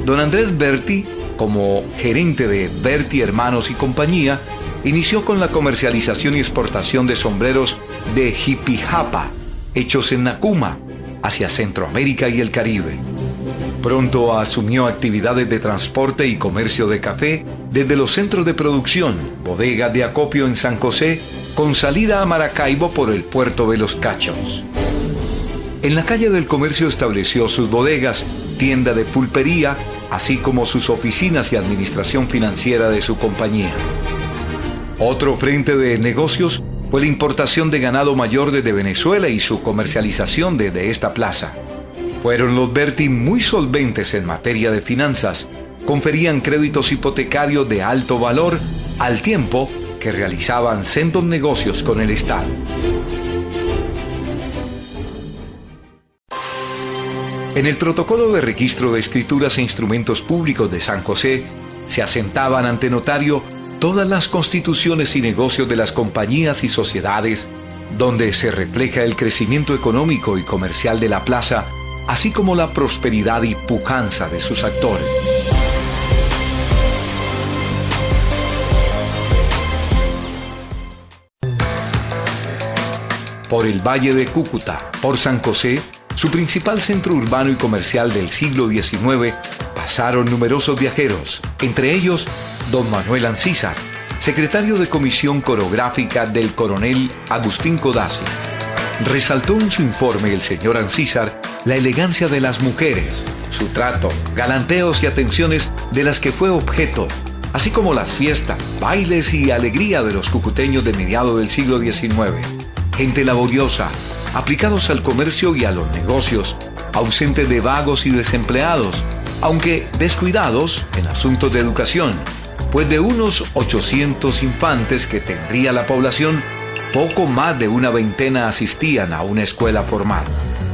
Don Andrés Berti, como gerente de Berti Hermanos y Compañía, inició con la comercialización y exportación de sombreros de jipijapa, hechos en Nakuma, hacia Centroamérica y el Caribe. Pronto asumió actividades de transporte y comercio de café desde los centros de producción, bodegas de acopio en San José, con salida a Maracaibo por el puerto de Los Cachos. En la calle del comercio estableció sus bodegas, tienda de pulpería, así como sus oficinas y administración financiera de su compañía. Otro frente de negocios fue la importación de ganado mayor desde Venezuela y su comercialización desde esta plaza. Fueron los Berti muy solventes en materia de finanzas, conferían créditos hipotecarios de alto valor al tiempo que realizaban sendos negocios con el Estado. En el protocolo de registro de escrituras e instrumentos públicos de San José se asentaban ante notario todas las constituciones y negocios de las compañías y sociedades, donde se refleja el crecimiento económico y comercial de la plaza, así como la prosperidad y pujanza de sus actores. Por el Valle de Cúcuta, por San José, su principal centro urbano y comercial del siglo XIX, pasaron numerosos viajeros, entre ellos don Manuel Ancísar, secretario de Comisión Coreográfica del coronel Agustín Codazzi. Resaltó en su informe el señor Ancísar la elegancia de las mujeres, su trato, galanteos y atenciones de las que fue objeto, así como las fiestas, bailes y alegría de los cucuteños de mediados del siglo XIX. Gente laboriosa, aplicados al comercio y a los negocios, ausentes de vagos y desempleados, aunque descuidados en asuntos de educación, pues de unos 800 infantes que tendría la población, poco más de una veintena asistían a una escuela formal.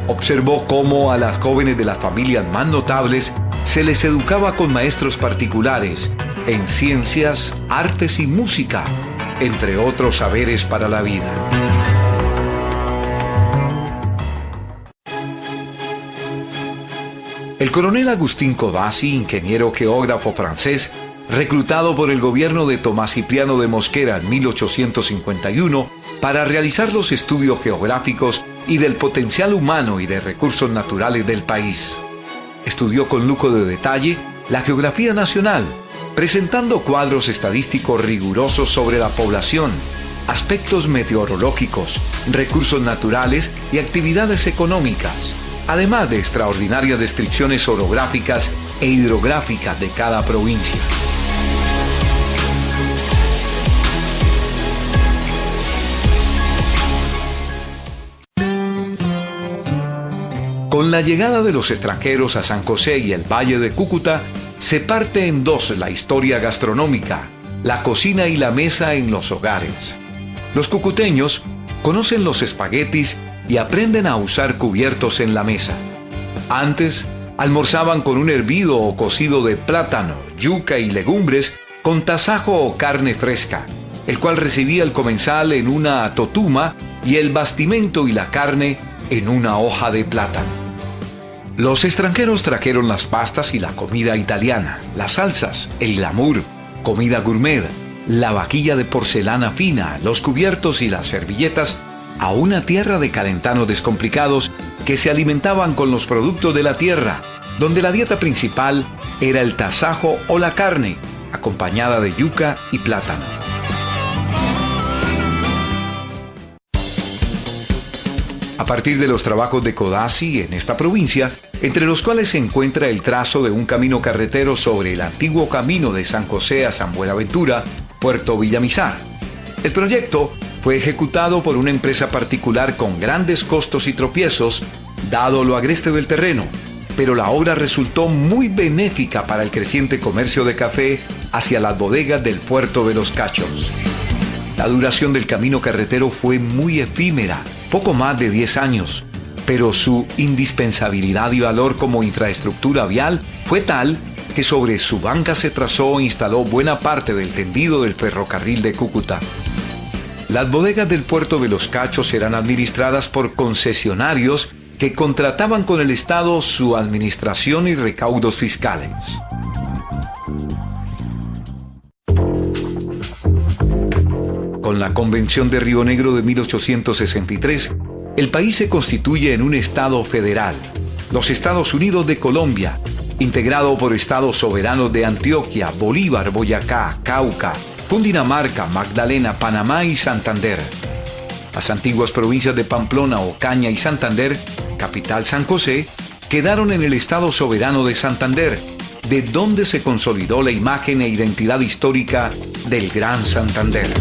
Observó cómo a las jóvenes de las familias más notables se les educaba con maestros particulares en ciencias, artes y música, entre otros saberes para la vida. El coronel Agustín Codazzi, ingeniero geógrafo francés, reclutado por el gobierno de Tomás Cipriano de Mosquera en 1851 para realizar los estudios geográficos y del potencial humano y de recursos naturales del país. Estudió con lujo de detalle la geografía nacional, presentando cuadros estadísticos rigurosos sobre la población, aspectos meteorológicos, recursos naturales y actividades económicas, además de extraordinarias descripciones orográficas e hidrográficas de cada provincia. Con la llegada de los extranjeros a San José y el Valle de Cúcuta, se parte en dos la historia gastronómica, la cocina y la mesa en los hogares. Los cucuteños conocen los espaguetis y aprenden a usar cubiertos en la mesa. Antes, almorzaban con un hervido o cocido de plátano, yuca y legumbres con tasajo o carne fresca, el cual recibía el comensal en una totuma y el bastimento y la carne en una hoja de plátano. Los extranjeros trajeron las pastas y la comida italiana, las salsas, el glamour, comida gourmet, la vaquilla de porcelana fina, los cubiertos y las servilletas a una tierra de calentanos descomplicados que se alimentaban con los productos de la tierra, donde la dieta principal era el tasajo o la carne, acompañada de yuca y plátano. A partir de los trabajos de Codazzi en esta provincia, entre los cuales se encuentra el trazo de un camino carretero sobre el antiguo camino de San José a San Buenaventura, Puerto Villamizar. El proyecto fue ejecutado por una empresa particular con grandes costos y tropiezos, dado lo agreste del terreno, pero la obra resultó muy benéfica para el creciente comercio de café hacia las bodegas del puerto de Los Cachos. La duración del camino carretero fue muy efímera, poco más de 10 años, pero su indispensabilidad y valor como infraestructura vial fue tal que sobre su banca se trazó e instaló buena parte del tendido del ferrocarril de Cúcuta. Las bodegas del puerto de Los Cachos eran administradas por concesionarios que contrataban con el Estado su administración y recaudos fiscales. Con la Convención de Río Negro de 1863, el país se constituye en un Estado federal, los Estados Unidos de Colombia, integrado por estados soberanos de Antioquia, Bolívar, Boyacá, Cauca, Cundinamarca, Magdalena, Panamá y Santander. Las antiguas provincias de Pamplona, Ocaña y Santander, capital San José, quedaron en el Estado soberano de Santander, de donde se consolidó la imagen e identidad histórica del Gran Santander.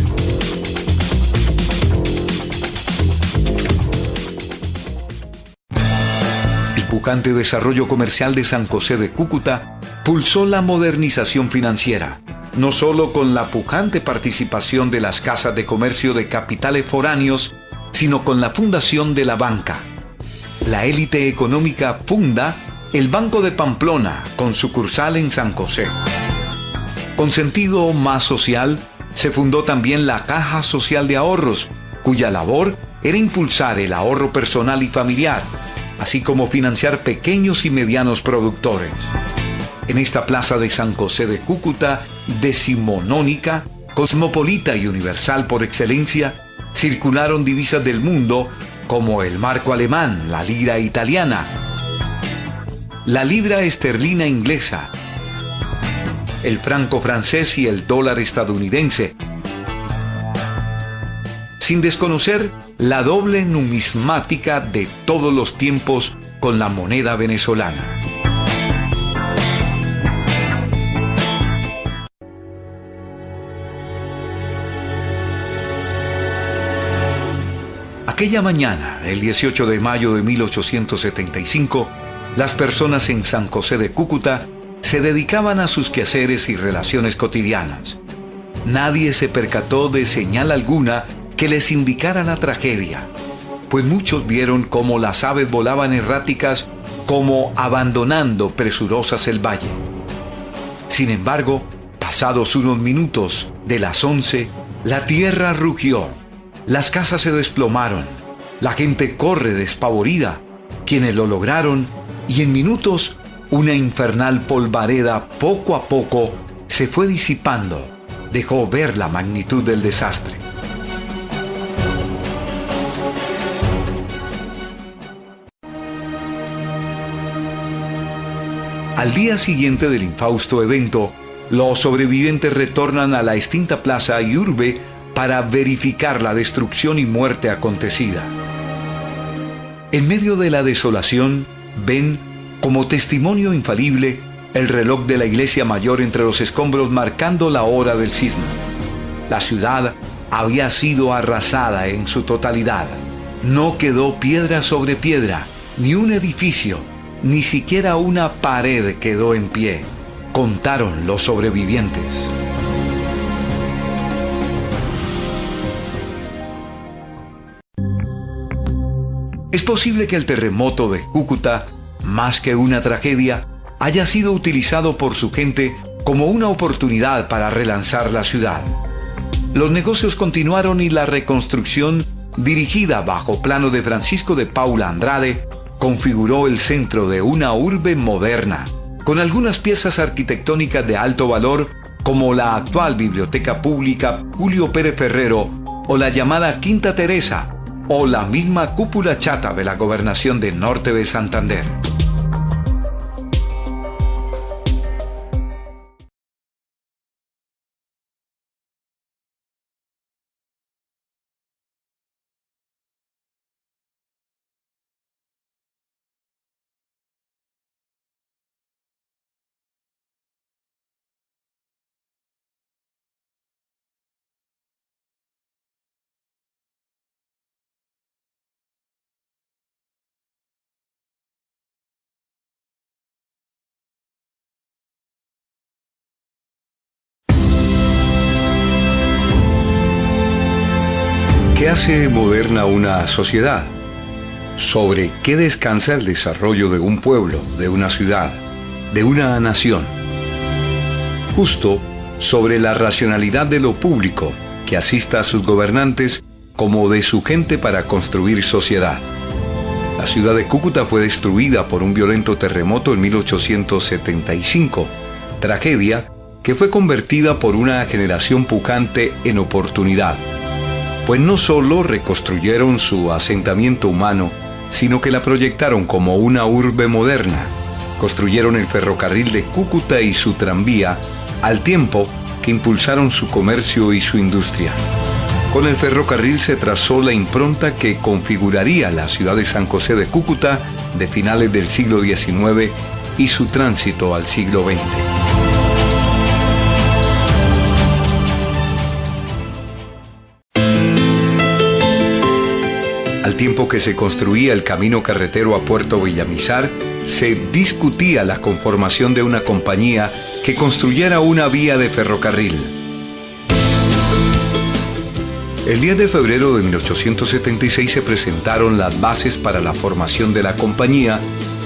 El pujante desarrollo comercial de San José de Cúcuta pulsó la modernización financiera, no solo con la pujante participación de las casas de comercio de capitales foráneos, sino con la fundación de la banca. La élite económica funda el Banco de Pamplona, con sucursal en San José. Con sentido más social, se fundó también la Caja Social de Ahorros, cuya labor era impulsar el ahorro personal y familiar, así como financiar pequeños y medianos productores. En esta plaza de San José de Cúcuta, decimonónica, cosmopolita y universal por excelencia, circularon divisas del mundo como el marco alemán, la lira italiana, la libra esterlina inglesa, el franco francés y el dólar estadounidense, sin desconocer la doble numismática de todos los tiempos con la moneda venezolana. Aquella mañana, el 18 de mayo de 1875, las personas en San José de Cúcuta se dedicaban a sus quehaceres y relaciones cotidianas. Nadie se percató de señal alguna que les indicara la tragedia, pues muchos vieron cómo las aves volaban erráticas, como abandonando presurosas el valle. Sin embargo, pasados unos minutos de las 11, la tierra rugió, las casas se desplomaron, la gente corre despavorida, quienes lo lograron, y en minutos una infernal polvareda poco a poco se fue disipando, dejó ver la magnitud del desastre. Al día siguiente del infausto evento, Los sobrevivientes retornan a la extinta plaza y urbe para verificar la destrucción y muerte acontecida. En medio de la desolación, ven, como testimonio infalible, el reloj de la iglesia mayor entre los escombros marcando la hora del sismo. La ciudad había sido arrasada en su totalidad. No quedó piedra sobre piedra, ni un edificio, ni siquiera una pared quedó en pie, contaron los sobrevivientes. Es posible que el terremoto de Cúcuta, más que una tragedia, haya sido utilizado por su gente como una oportunidad para relanzar la ciudad. Los negocios continuaron y la reconstrucción, dirigida bajo plano de Francisco de Paula Andrade, configuró el centro de una urbe moderna, con algunas piezas arquitectónicas de alto valor, como la actual Biblioteca Pública Julio Pérez Ferrero, o la llamada Quinta Teresa, o la misma cúpula chata de la Gobernación de Norte de Santander. ¿Qué hace moderna una sociedad? ¿Sobre qué descansa el desarrollo de un pueblo, de una ciudad, de una nación? Justo sobre la racionalidad de lo público, que asista a sus gobernantes como de su gente para construir sociedad. La ciudad de Cúcuta fue destruida por un violento terremoto en 1875, tragedia que fue convertida por una generación pujante en oportunidad. Pues no solo reconstruyeron su asentamiento humano, sino que la proyectaron como una urbe moderna. Construyeron el ferrocarril de Cúcuta y su tranvía, al tiempo que impulsaron su comercio y su industria. Con el ferrocarril se trazó la impronta que configuraría la ciudad de San José de Cúcuta de finales del siglo XIX y su tránsito al siglo XX. Al tiempo que se construía el camino carretero a Puerto Villamizar, se discutía la conformación de una compañía que construyera una vía de ferrocarril. El 10 de febrero de 1876 se presentaron las bases para la formación de la compañía,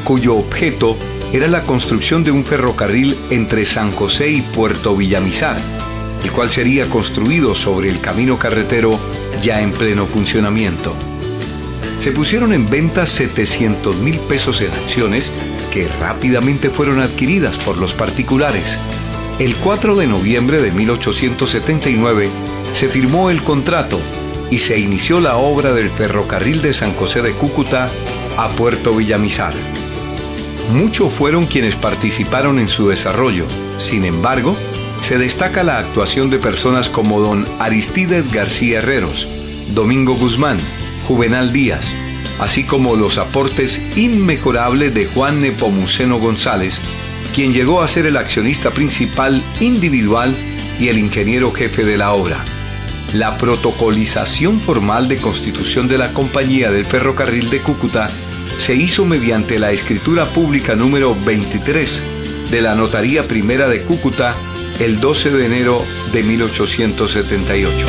cuyo objeto era la construcción de un ferrocarril entre San José y Puerto Villamizar, el cual sería construido sobre el camino carretero ya en pleno funcionamiento. Se pusieron en venta 700.000 pesos en acciones que rápidamente fueron adquiridas por los particulares. El 4 de noviembre de 1879 se firmó el contrato y se inició la obra del ferrocarril de San José de Cúcuta a Puerto Villamizar. Muchos fueron quienes participaron en su desarrollo. Sin embargo, se destaca la actuación de personas como don Aristides García Herreros, Domingo Guzmán, Juvenal Díaz, así como los aportes inmejorables de Juan Nepomuceno González, quien llegó a ser el accionista principal individual y el ingeniero jefe de la obra. La protocolización formal de constitución de la Compañía del Ferrocarril de Cúcuta se hizo mediante la escritura pública número 23 de la Notaría Primera de Cúcuta el 12 de enero de 1878.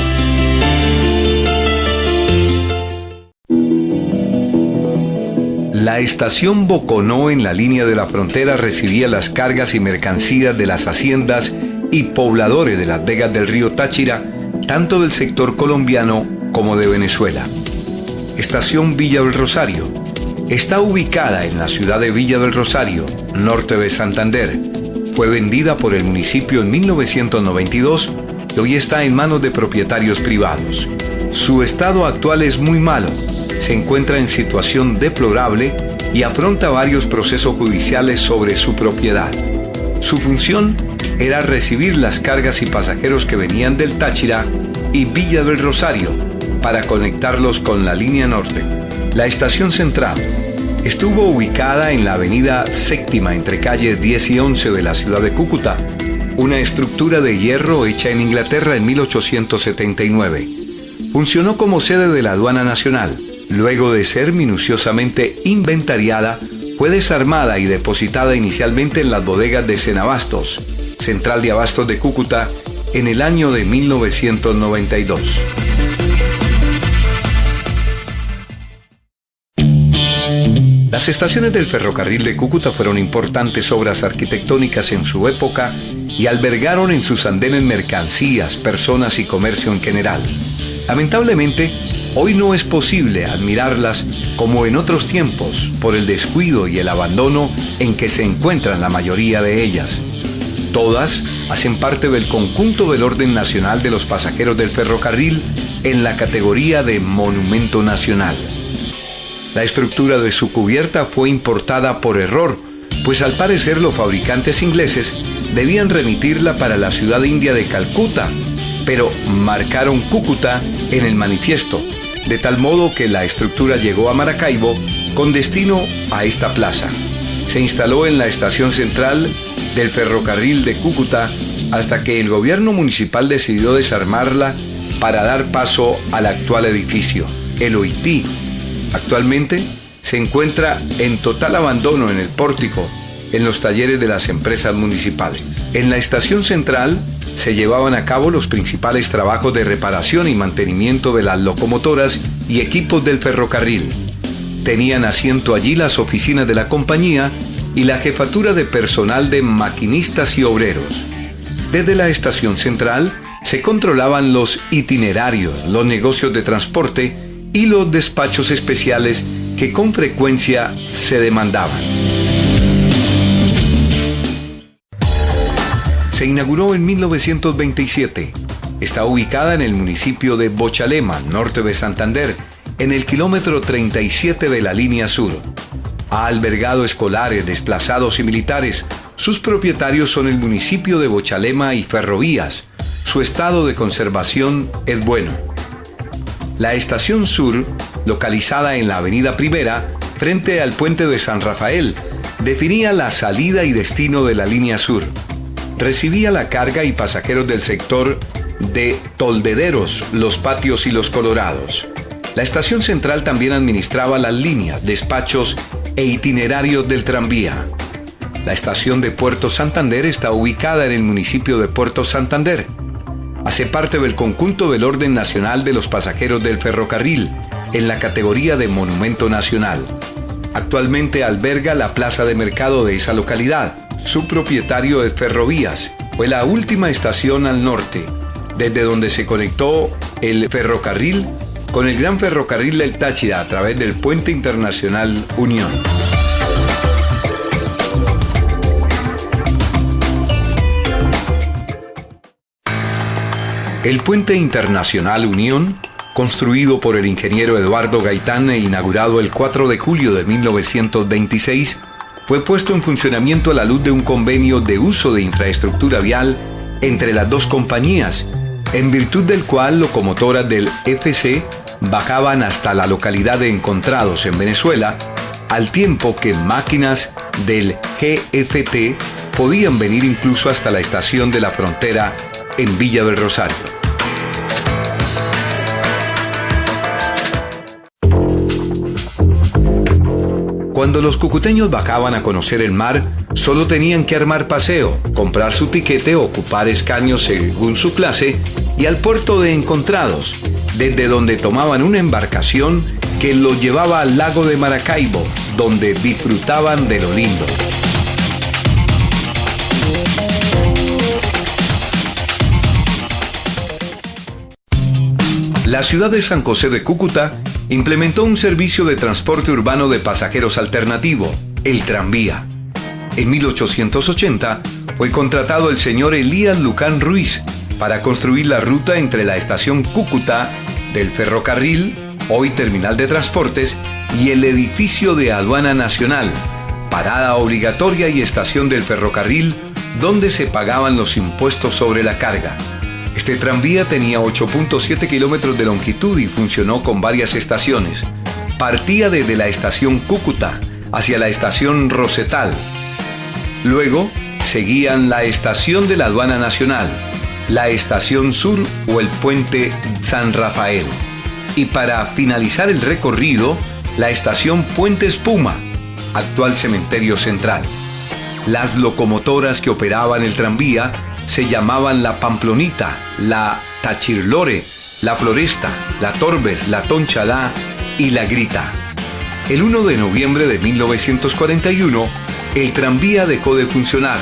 La estación Boconó en la línea de la frontera recibía las cargas y mercancías de las haciendas y pobladores de las vegas del río Táchira, tanto del sector colombiano como de Venezuela. Estación Villa del Rosario. Está ubicada en la ciudad de Villa del Rosario, norte de Santander. Fue vendida por el municipio en 1992 y hoy está en manos de propietarios privados. Su estado actual es muy malo. Se encuentra en situación deplorable y afronta varios procesos judiciales sobre su propiedad. Su función era recibir las cargas y pasajeros que venían del Táchira y Villa del Rosario para conectarlos con la línea norte. La estación central estuvo ubicada en la avenida Séptima entre calles 10 y 11 de la ciudad de Cúcuta, una estructura de hierro hecha en Inglaterra en 1879. Funcionó como sede de la Aduana Nacional. Luego de ser minuciosamente inventariada, fue desarmada y depositada inicialmente en las bodegas de Senabastos, Central de Abastos de Cúcuta, en el año de 1992. Las estaciones del ferrocarril de Cúcuta fueron importantes obras arquitectónicas en su época y albergaron en sus andenes mercancías, personas y comercio en general. Lamentablemente, hoy no es posible admirarlas como en otros tiempos por el descuido y el abandono en que se encuentran la mayoría de ellas. Todas hacen parte del conjunto del orden nacional de los pasajeros del ferrocarril en la categoría de monumento nacional. La estructura de su cubierta fue importada por error, pues al parecer los fabricantes ingleses debían remitirla para la ciudad india de Calcuta, pero marcaron Cúcuta en el manifiesto, de tal modo que la estructura llegó a Maracaibo con destino a esta plaza. Se instaló en la estación central del ferrocarril de Cúcuta hasta que el gobierno municipal decidió desarmarla para dar paso al actual edificio, el OITI. Actualmente se encuentra en total abandono en el pórtico, en los talleres de las empresas municipales. En la estación central se llevaban a cabo los principales trabajos de reparación y mantenimiento de las locomotoras y equipos del ferrocarril. Tenían asiento allí las oficinas de la compañía y la jefatura de personal de maquinistas y obreros. Desde la estación central se controlaban los itinerarios, los negocios de transporte y los despachos especiales que con frecuencia se demandaban. Se inauguró en 1927. Está ubicada en el municipio de Bochalema, norte de Santander, en el kilómetro 37 de la línea sur. Ha albergado escolares, desplazados y militares. Sus propietarios son el municipio de Bochalema y Ferrovías. Su estado de conservación es bueno. La estación sur, localizada en la avenida Primera, frente al puente de San Rafael, definía la salida y destino de la línea sur. Recibía la carga y pasajeros del sector de Toldederos, Los Patios y Los Colorados. La estación central también administraba las líneas, despachos e itinerarios del tranvía. La estación de Puerto Santander está ubicada en el municipio de Puerto Santander. Hace parte del conjunto del orden nacional de los pasajeros del ferrocarril, en la categoría de monumento nacional. Actualmente alberga la plaza de mercado de esa localidad. Su propietario es Ferrovías. Fue la última estación al norte, desde donde se conectó el ferrocarril con el gran ferrocarril del Táchira a través del Puente Internacional Unión. El Puente Internacional Unión, construido por el ingeniero Eduardo Gaitán e inaugurado el 4 de julio de 1926, fue puesto en funcionamiento a la luz de un convenio de uso de infraestructura vial entre las dos compañías, en virtud del cual locomotoras del FC bajaban hasta la localidad de Encontrados en Venezuela, al tiempo que máquinas del GFT podían venir incluso hasta la estación de la frontera en Villa del Rosario. Cuando los cucuteños bajaban a conocer el mar, solo tenían que armar paseo, comprar su tiquete, ocupar escaños según su clase y al puerto de Encontrados, desde donde tomaban una embarcación que los llevaba al lago de Maracaibo, donde disfrutaban de lo lindo. La ciudad de San José de Cúcuta implementó un servicio de transporte urbano de pasajeros alternativo, el tranvía. En 1880 fue contratado el señor Elías Lucán Ruiz para construir la ruta entre la estación Cúcuta del ferrocarril, hoy terminal de transportes, y el edificio de Aduana Nacional, parada obligatoria y estación del ferrocarril donde se pagaban los impuestos sobre la carga. Este tranvía tenía 8.7 kilómetros de longitud y funcionó con varias estaciones. Partía desde la estación Cúcuta hacia la estación Rosetal. Luego seguían la estación de la Aduana Nacional, la estación Sur o el puente San Rafael. Y para finalizar el recorrido, la estación Puente Espuma, actual Cementerio Central. Las locomotoras que operaban el tranvía se llamaban la Pamplonita, la Tachirlore, la Floresta, la Torbes, la Tonchalá y la Grita. El 1 de noviembre de 1941, el tranvía dejó de funcionar.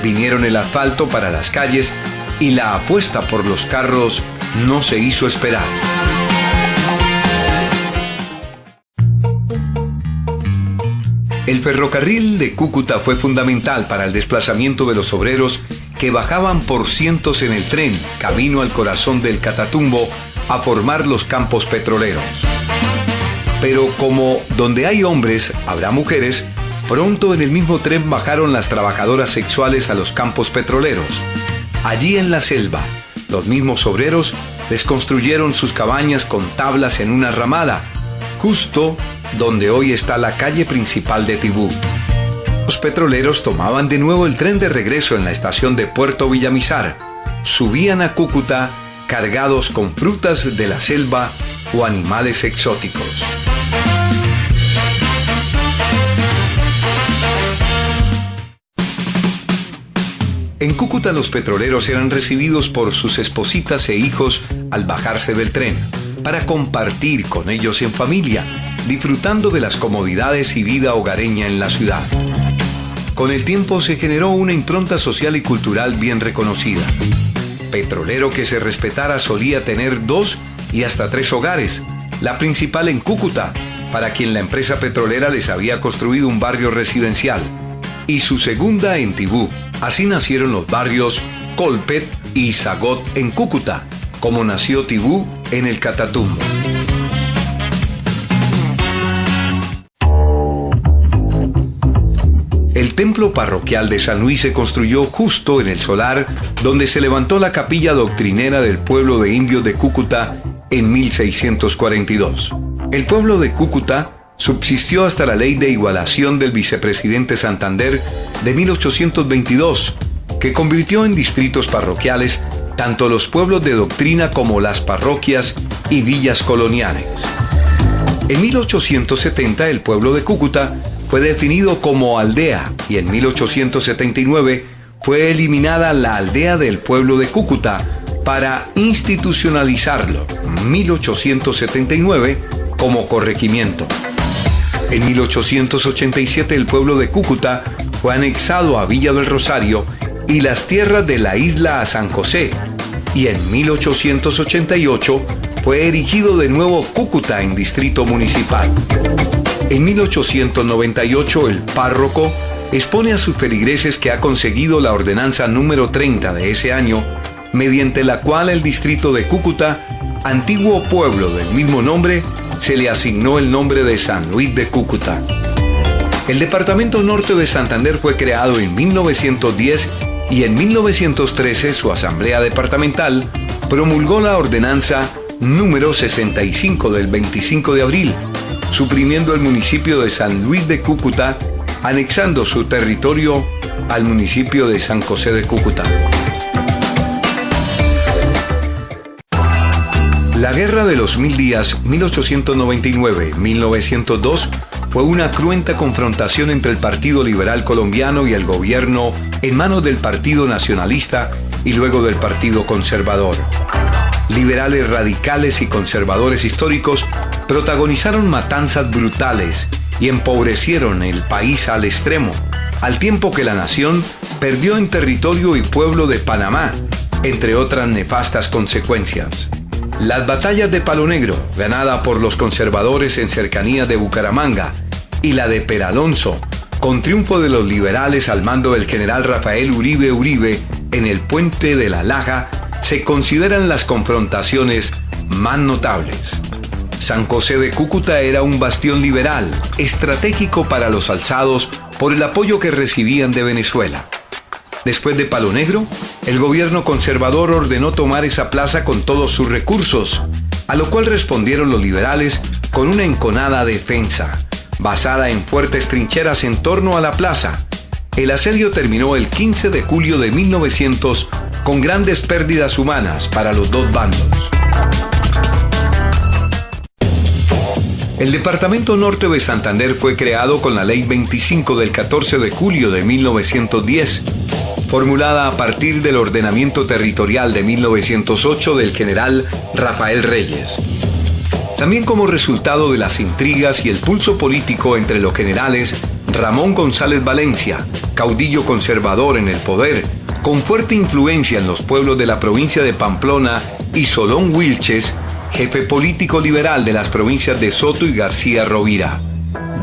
Vinieron el asfalto para las calles y la apuesta por los carros no se hizo esperar. El ferrocarril de Cúcuta fue fundamental para el desplazamiento de los obreros que bajaban por cientos en el tren, camino al corazón del Catatumbo, a formar los campos petroleros. Pero como donde hay hombres, habrá mujeres, pronto en el mismo tren bajaron las trabajadoras sexuales a los campos petroleros. Allí en la selva, los mismos obreros les construyeron sus cabañas con tablas en una ramada, justo donde hoy está la calle principal de Tibú. Los petroleros tomaban de nuevo el tren de regreso en la estación de Puerto Villamizar. Subían a Cúcuta cargados con frutas de la selva o animales exóticos. En Cúcuta los petroleros eran recibidos por sus espositas e hijos al bajarse del tren, para compartir con ellos en familia, disfrutando de las comodidades y vida hogareña en la ciudad. Con el tiempo se generó una impronta social y cultural bien reconocida. Petrolero que se respetara solía tener 2 y hasta 3 hogares, la principal en Cúcuta, para quien la empresa petrolera les había construido un barrio residencial, y su segunda en Tibú. Así nacieron los barrios Colpet y Zagot en Cúcuta, como nació Tibú en el Catatumbo. El templo parroquial de San Luis se construyó justo en el solar donde se levantó la capilla doctrinera del pueblo de indios de Cúcuta en 1642. El pueblo de Cúcuta subsistió hasta la ley de igualación del vicepresidente Santander de 1822, que convirtió en distritos parroquiales tanto los pueblos de doctrina como las parroquias y villas coloniales. En 1870 el pueblo de Cúcuta fue definido como aldea y en 1879 fue eliminada la aldea del pueblo de Cúcuta para institucionalizarlo, 1879, como corregimiento. En 1887 el pueblo de Cúcuta fue anexado a Villa del Rosario y las tierras de la isla a San José, y en 1888 fue erigido de nuevo Cúcuta en distrito municipal. En 1898 el párroco expone a sus feligreses que ha conseguido la ordenanza número 30 de ese año, mediante la cual el distrito de Cúcuta, antiguo pueblo del mismo nombre, se le asignó el nombre de San Luis de Cúcuta. El departamento norte de Santander fue creado en 1910 y en 1913 su asamblea departamental promulgó la ordenanza número 65 del 25 de abril, suprimiendo el municipio de San Luis de Cúcuta, anexando su territorio al municipio de San José de Cúcuta. La Guerra de los 1000 días, 1899-1902, fue una cruenta confrontación entre el Partido Liberal Colombiano y el gobierno en manos del Partido Nacionalista y luego del Partido Conservador. Liberales radicales y conservadores históricos protagonizaron matanzas brutales y empobrecieron el país al extremo, al tiempo que la nación perdió en territorio y pueblo de Panamá, entre otras nefastas consecuencias. Las batallas de Palo Negro, ganada por los conservadores en cercanías de Bucaramanga, y la de Peralonso, con triunfo de los liberales al mando del general Rafael Uribe Uribe en el puente de la Laja, se consideran las confrontaciones más notables. San José de Cúcuta era un bastión liberal, estratégico para los alzados por el apoyo que recibían de Venezuela. Después de Palo Negro, el gobierno conservador ordenó tomar esa plaza con todos sus recursos, a lo cual respondieron los liberales con una enconada defensa, basada en fuertes trincheras en torno a la plaza. El asedio terminó el 15 de julio de 1900 con grandes pérdidas humanas para los dos bandos. El Departamento Norte de Santander fue creado con la Ley 25 del 14 de julio de 1910, formulada a partir del ordenamiento territorial de 1908 del general Rafael Reyes. También como resultado de las intrigas y el pulso político entre los generales Ramón González Valencia, caudillo conservador en el poder, con fuerte influencia en los pueblos de la provincia de Pamplona, y Solón Wilches, jefe político liberal de las provincias de Soto y García Rovira.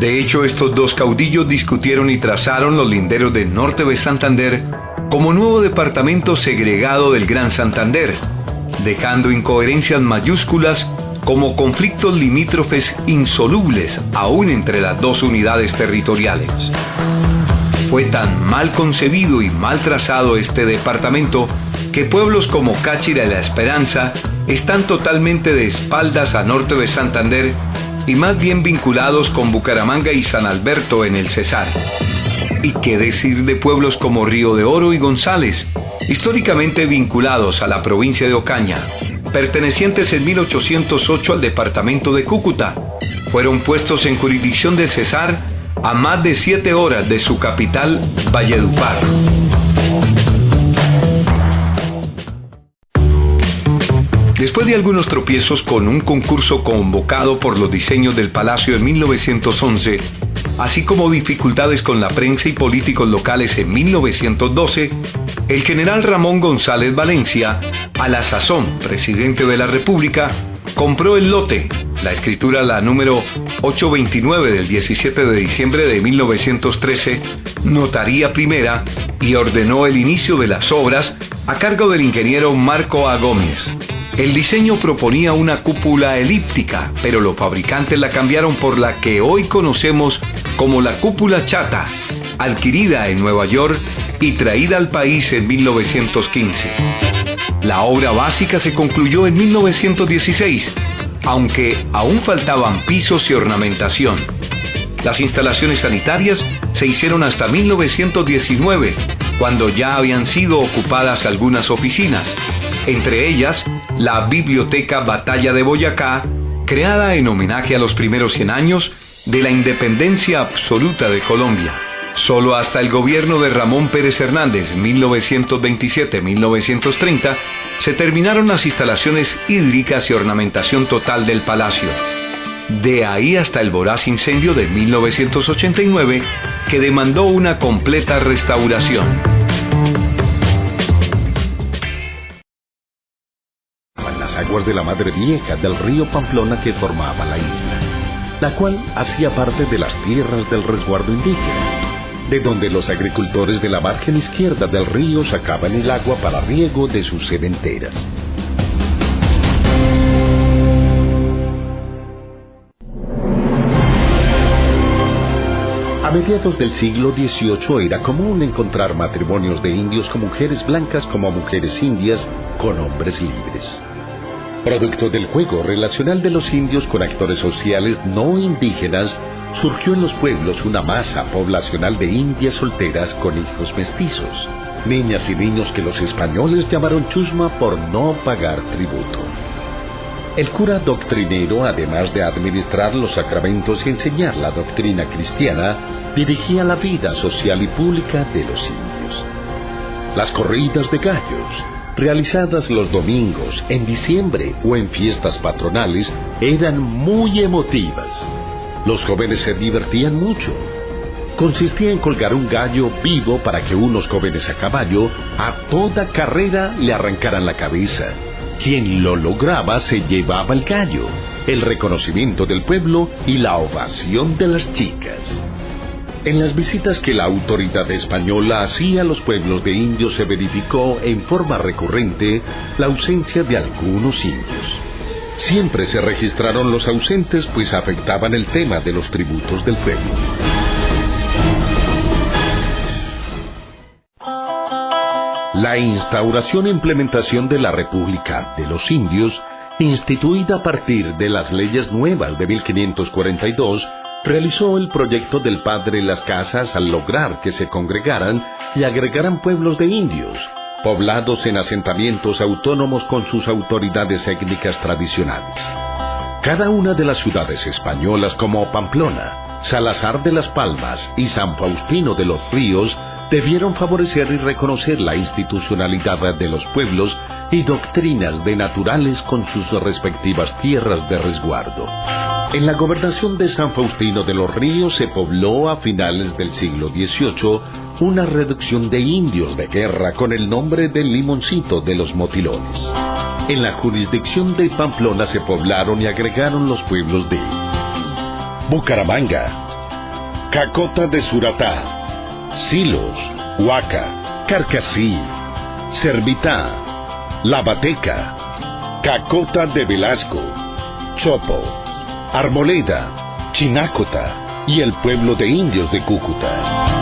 De hecho, estos dos caudillos discutieron y trazaron los linderos del norte de Santander como nuevo departamento segregado del Gran Santander, dejando incoherencias mayúsculas como conflictos limítrofes insolubles aún entre las dos unidades territoriales. Fue tan mal concebido y mal trazado este departamento que pueblos como Cáchira y La Esperanza están totalmente de espaldas a norte de Santander y más bien vinculados con Bucaramanga y San Alberto en el Cesar. ¿Y qué decir de pueblos como Río de Oro y González, históricamente vinculados a la provincia de Ocaña, pertenecientes en 1808 al departamento de Cúcuta? Fueron puestos en jurisdicción del Cesar a más de 7 horas de su capital, Valledupar. Después de algunos tropiezos con un concurso convocado por los diseños del Palacio en 1911, así como dificultades con la prensa y políticos locales en 1912, el general Ramón González Valencia, a la sazón presidente de la República, compró el lote, la escritura la número 829 del 17 de diciembre de 1913, notaría primera, y ordenó el inicio de las obras a cargo del ingeniero Marco A. Gómez. El diseño proponía una cúpula elíptica, pero los fabricantes la cambiaron por la que hoy conocemos como la cúpula chata, adquirida en Nueva York y traída al país en 1915. La obra básica se concluyó en 1916, aunque aún faltaban pisos y ornamentación. Las instalaciones sanitarias se hicieron hasta 1919, cuando ya habían sido ocupadas algunas oficinas, entre ellas la Biblioteca Batalla de Boyacá, creada en homenaje a los primeros 100 años de la independencia absoluta de Colombia. Solo hasta el gobierno de Ramón Pérez Hernández, 1927-1930, se terminaron las instalaciones hídricas y ornamentación total del palacio. De ahí hasta el voraz incendio de 1989, que demandó una completa restauración. Las aguas de la Madre Vieja del río Pamplona que formaba la isla, la cual hacía parte de las tierras del resguardo indígena, de donde los agricultores de la margen izquierda del río sacaban el agua para riego de sus sementeras. A mediados del siglo XVIII era común encontrar matrimonios de indios con mujeres blancas como mujeres indias con hombres libres. Producto del juego relacional de los indios con actores sociales no indígenas, surgió en los pueblos una masa poblacional de indias solteras con hijos mestizos, niñas y niños que los españoles llamaron chusma por no pagar tributo. El cura doctrinero, además de administrar los sacramentos y enseñar la doctrina cristiana, dirigía la vida social y pública de los indios. Las corridas de gallos, realizadas los domingos, en diciembre o en fiestas patronales, eran muy emotivas. Los jóvenes se divertían mucho. Consistía en colgar un gallo vivo para que unos jóvenes a caballo a toda carrera le arrancaran la cabeza. Quien lo lograba se llevaba el gallo, el reconocimiento del pueblo y la ovación de las chicas. En las visitas que la autoridad española hacía a los pueblos de indios se verificó en forma recurrente la ausencia de algunos indios. Siempre se registraron los ausentes, pues afectaban el tema de los tributos del pueblo. La instauración e implementación de la República de los Indios, instituida a partir de las leyes nuevas de 1542, realizó el proyecto del padre Las Casas al lograr que se congregaran y agregaran pueblos de indios, poblados en asentamientos autónomos con sus autoridades étnicas tradicionales. Cada una de las ciudades españolas como Pamplona, Salazar de las Palmas y San Faustino de los Ríos debieron favorecer y reconocer la institucionalidad de los pueblos y doctrinas de naturales con sus respectivas tierras de resguardo. En la gobernación de San Faustino de los Ríos se pobló a finales del siglo XVIII una reducción de indios de guerra con el nombre de Limoncito de los Motilones. En la jurisdicción de Pamplona se poblaron y agregaron los pueblos de Bucaramanga, Cacota de Suratá, Silos, Huaca, Carcassí, Servitá, La Bateca, Cacota de Velasco, Chopo, Arboleda, Chinácota y el pueblo de indios de Cúcuta.